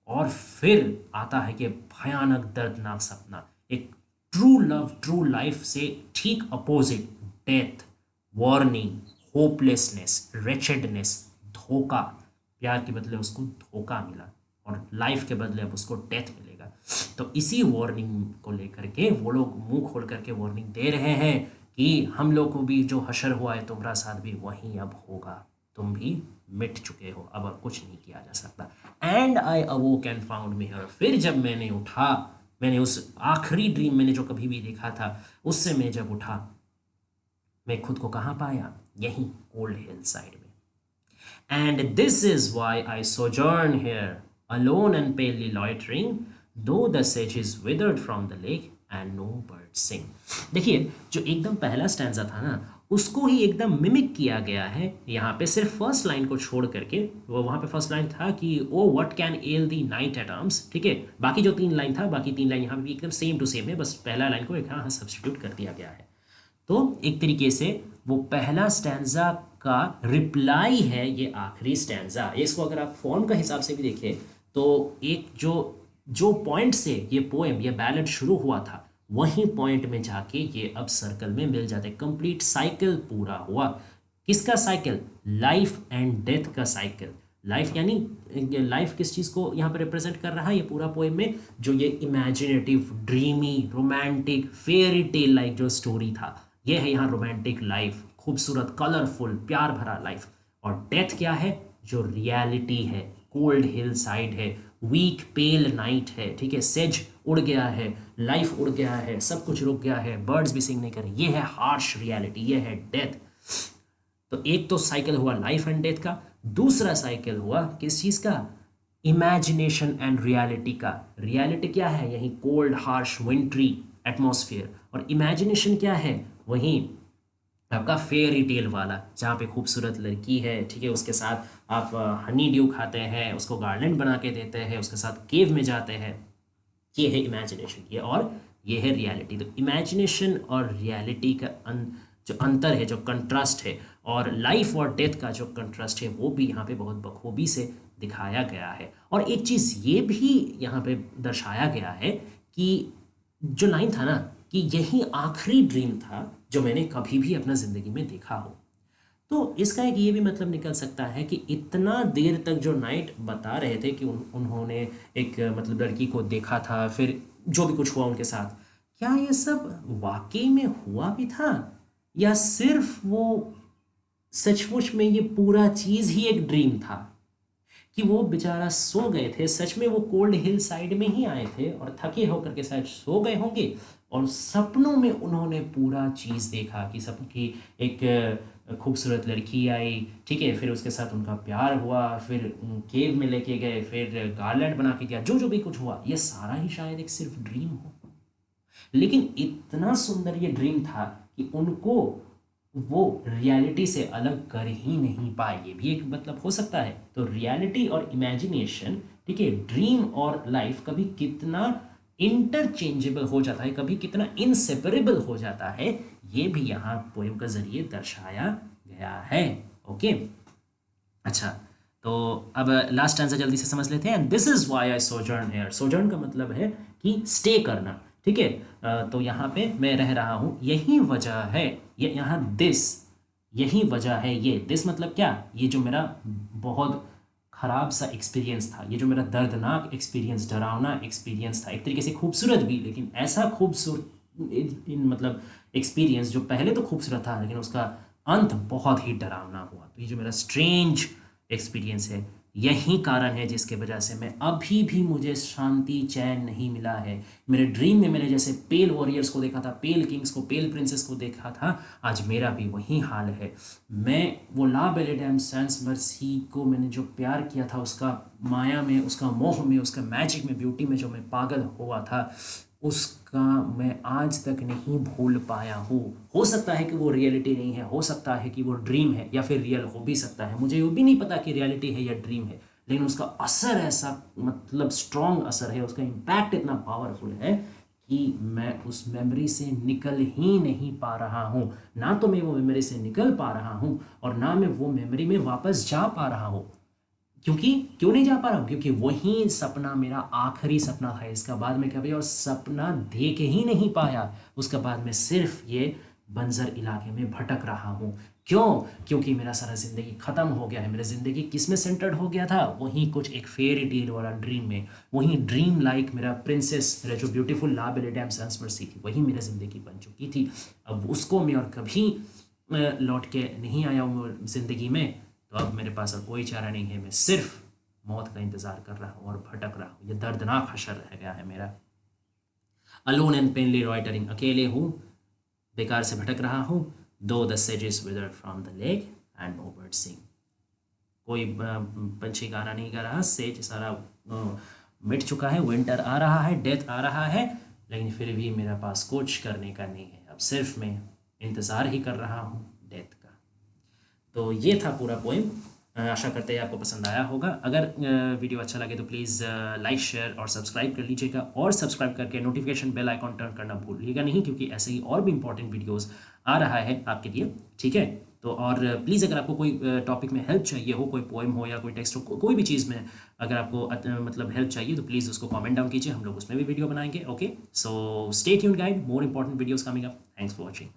और फिर आता है कि भयानक दर्दनाक सपना, एक ट्रू लव, ट्रू लाइफ से ठीक अपोजिट, डेथ, वार्निंग, होपलेसनेस, रेचेडनेस, धोखा। प्यार के बदले उसको धोखा मिला, और लाइफ के बदले अब उसको डेथ मिलेगा। तो इसी वार्निंग को लेकर के वो लोग मुंह खोल करके वार्निंग दे रहे हैं कि हम लोग को भी जो हशर हुआ है तुम्हारा साथ भी वहीं अब होगा, तुम भी मिट चुके हो, अब कुछ नहीं किया जा सकता। And I अवोक and found me here. फिर जब मैंने उठा, मैंने उस आखिरी ड्रीम मैंने जो कभी भी देखा था, उससे मैं जब उठा, मैं खुद को कहाँ पाया, यहीं कोल्ड हिल साइड में। And this is why I sojourn here, alone and palely loitering, though the sedge is withered from the lake and no birds sing। देखिए, जो एकदम पहला स्टैंजा था ना, उसको ही एकदम मिमिक किया गया है यहाँ पे, सिर्फ फर्स्ट लाइन को छोड़ करके। वो वहाँ पे फर्स्ट लाइन था कि O what can ail thee knight at arms, ठीक है। बाकी जो 3 लाइन था, बाकी 3 लाइन यहाँ पे भी एकदम सेम टू सेम है, बस पहला लाइन को एक यहाँ सब्सटीट्यूट कर दिया गया है। तो एक तरीके से वो पहला स्टैंजा का रिप्लाई है ये आखिरी स्टैंजा। इसको अगर आप फॉर्म का हिसाब से भी देखें तो एक जो जो पॉइंट से ये पोएम, ये बैलेड शुरू हुआ था, वही पॉइंट में जाके ये अब सर्कल में मिल जाते, कंप्लीट साइकिल पूरा हुआ। किसका साइकिल? लाइफ एंड डेथ का साइकिल। लाइफ यानी लाइफ किस चीज़ को यहाँ पर रिप्रेजेंट कर रहा है ये पूरा पोएम में? जो ये imaginative, dreamy, romantic, fairy tale like जो स्टोरी था, ये है यहाँ रोमांटिक लाइफ, खूबसूरत, कलरफुल, प्यार भरा लाइफ। और डेथ क्या है? जो रियलिटी है, कोल्ड हिल साइड है, वीक पेल नाइट है, ठीक है, सेज उड़ गया है, लाइफ उड़ गया है, सब कुछ रुक गया है, बर्ड्स भी सिंग नहीं कर रहे, ये है हार्श रियलिटी, ये है डेथ। तो एक तो साइकिल हुआ लाइफ एंड डेथ का, दूसरा साइकिल हुआ किस चीज़ का? इमेजिनेशन एंड रियलिटी का। रियलिटी क्या है? यही कोल्ड हार्श विंट्री एटमॉस्फेयर। और इमेजिनेशन क्या है? वही आपका फेयरी टेल वाला, जहाँ पे खूबसूरत लड़की है, ठीक है, उसके साथ आप हनी ड्यू खाते हैं, उसको गार्लैंड बना के देते हैं, उसके साथ केव में जाते हैं। ये है इमेजिनेशन, ये, और ये है रियलिटी। तो इमेजिनेशन और रियलिटी का जो अंतर है, जो कंट्रास्ट है, और लाइफ और डेथ का जो कंट्रास्ट है, वो भी यहाँ पे बहुत बखूबी से दिखाया गया है। और एक चीज़ ये भी यहाँ पे दर्शाया गया है कि जो लाइन था ना कि यही आखिरी ड्रीम था जो मैंने कभी भी अपना ज़िंदगी में देखा हो। तो इसका एक ये भी मतलब निकल सकता है कि इतना देर तक जो नाइट बता रहे थे कि उन्होंने एक मतलब लड़की को देखा था, फिर जो भी कुछ हुआ उनके साथ, क्या ये सब वाकई में हुआ भी था, या सिर्फ वो सचमुच में ये पूरा चीज़ ही एक ड्रीम था? कि वो बेचारा सो गए थे, सच में वो कोल्ड हिल साइड में ही आए थे और थके होकर के शायद सो गए होंगे, और सपनों में उन्होंने पूरा चीज़ देखा कि सबकी एक खूबसूरत लड़की आई, ठीक है, फिर उसके साथ उनका प्यार हुआ, फिर केव में लेके गए, फिर गार्लैंड बना के दिया, जो जो भी कुछ हुआ, ये सारा ही शायद एक सिर्फ ड्रीम हो। लेकिन इतना सुंदर ये ड्रीम था कि उनको वो रियलिटी से अलग कर ही नहीं पाए। ये भी एक मतलब हो सकता है। तो रियलिटी और इमेजिनेशन, ठीक है, ड्रीम और लाइफ कभी कितना इंटरचेंजेबल हो जाता है, कभी कितना इनसेपरेबल हो जाता है, ये भी यहाँ पोएम के जरिए दर्शाया गया है। ओके, अच्छा, तो अब लास्ट स्टैंजा जल्दी से समझ लेते हैं। This is why I sojourn here. Sojourn का मतलब है कि स्टे करना, ठीक है। तो यहाँ पे मैं रह रहा हूँ, यही वजह है, ये यहाँ दिस, यही वजह है, ये दिस मतलब क्या? ये जो मेरा बहुत ख़राब सा एक्सपीरियंस था, ये जो मेरा दर्दनाक एक्सपीरियंस, डरावना एक्सपीरियंस था, एक तरीके से खूबसूरत भी, लेकिन ऐसा खूबसूरत इन मतलब एक्सपीरियंस जो पहले तो खूबसूरत था लेकिन उसका अंत बहुत ही डरावना हुआ। तो ये जो मेरा स्ट्रेंज एक्सपीरियंस है, यही कारण है जिसके वजह से मैं अभी भी मुझे शांति, चैन नहीं मिला है। मेरे ड्रीम में मैंने जैसे पेल वॉरियर्स को देखा था, पेल किंग्स को, पेल प्रिंसेस को देखा था, आज मेरा भी वही हाल है। मैं वो ला बेले डैम सैंस मर्सी को मैंने जो प्यार किया था, उसका माया में, उसका मोह में, उसका मैजिक में, ब्यूटी में जो मैं पागल हुआ था, उसका मैं आज तक नहीं भूल पाया हूँ। हो सकता है कि वो रियलिटी नहीं है, हो सकता है कि वो ड्रीम है, या फिर रियल हो भी सकता है, मुझे ये भी नहीं पता कि रियलिटी है या ड्रीम है, लेकिन उसका असर ऐसा मतलब स्ट्रॉन्ग असर है, उसका इम्पैक्ट इतना पावरफुल है कि मैं उस मेमोरी से निकल ही नहीं पा रहा हूँ। ना तो मैं वो मेमोरी से निकल पा रहा हूँ और ना मैं वो मेमोरी में वापस जा पा रहा हूँ। क्यों नहीं जा पा रहा हूँ? क्योंकि वही सपना मेरा आखिरी सपना था। इसका बाद में कभी और सपना देख ही नहीं पाया। उसके बाद में सिर्फ ये बंजर इलाके में भटक रहा हूँ। क्यों? क्योंकि मेरा सारा ज़िंदगी ख़त्म हो गया है। मेरा ज़िंदगी किस में सेंटर्ड हो गया था? वही कुछ एक फेरी टेल वाला ड्रीम में, वही ड्रीम लाइक मेरा प्रिंसेस, मेरा जो ब्यूटीफुल ला बेले डैम सैंस मर्सी थी, वही मेरी ज़िंदगी बन चुकी थी। अब उसको मैं और कभी लौट के नहीं आया हूँ ज़िंदगी में, तो अब मेरे पास अब कोई चारा नहीं है। मैं सिर्फ मौत का इंतज़ार कर रहा हूँ और भटक रहा हूँ। ये दर्दनाक हशर रह गया है मेरा। अलोन एंड पेनली रॉयटरिंग, अकेले हूँ, बेकार से भटक रहा हूँ। दो द सेजेस withered from the lake and no bird sing, कोई पंछी गाना नहीं गा रहा, सेज सारा मिट चुका है, विंटर आ रहा है, डेथ आ रहा है, लेकिन फिर भी मेरे पास कुछ करने का नहीं है। अब सिर्फ मैं इंतज़ार ही कर रहा हूँ, तो ये था पूरा पोएम। आशा करते हैं आपको पसंद आया होगा। अगर वीडियो अच्छा लगे तो प्लीज़ लाइक शेयर और सब्सक्राइब कर लीजिएगा, और सब्सक्राइब करके नोटिफिकेशन बेल आइकॉन टर्न करना भूलिएगा नहीं, क्योंकि ऐसे ही और भी इंपॉर्टेंट वीडियोस आ रहा है आपके लिए। ठीक है, तो और प्लीज़ अगर आपको कोई टॉपिक में हेल्प चाहिए हो, कोई पोएम हो या कोई टेक्स्ट हो, कोई भी चीज़ में अगर आपको मतलब हेल्प चाहिए तो प्लीज़ उसको कमेंट डाउन कीजिए, हम लोग उसमें भी वीडियो बनाएंगे। Okay, so stay tuned guide, more important videos coming up. Thanks for watching.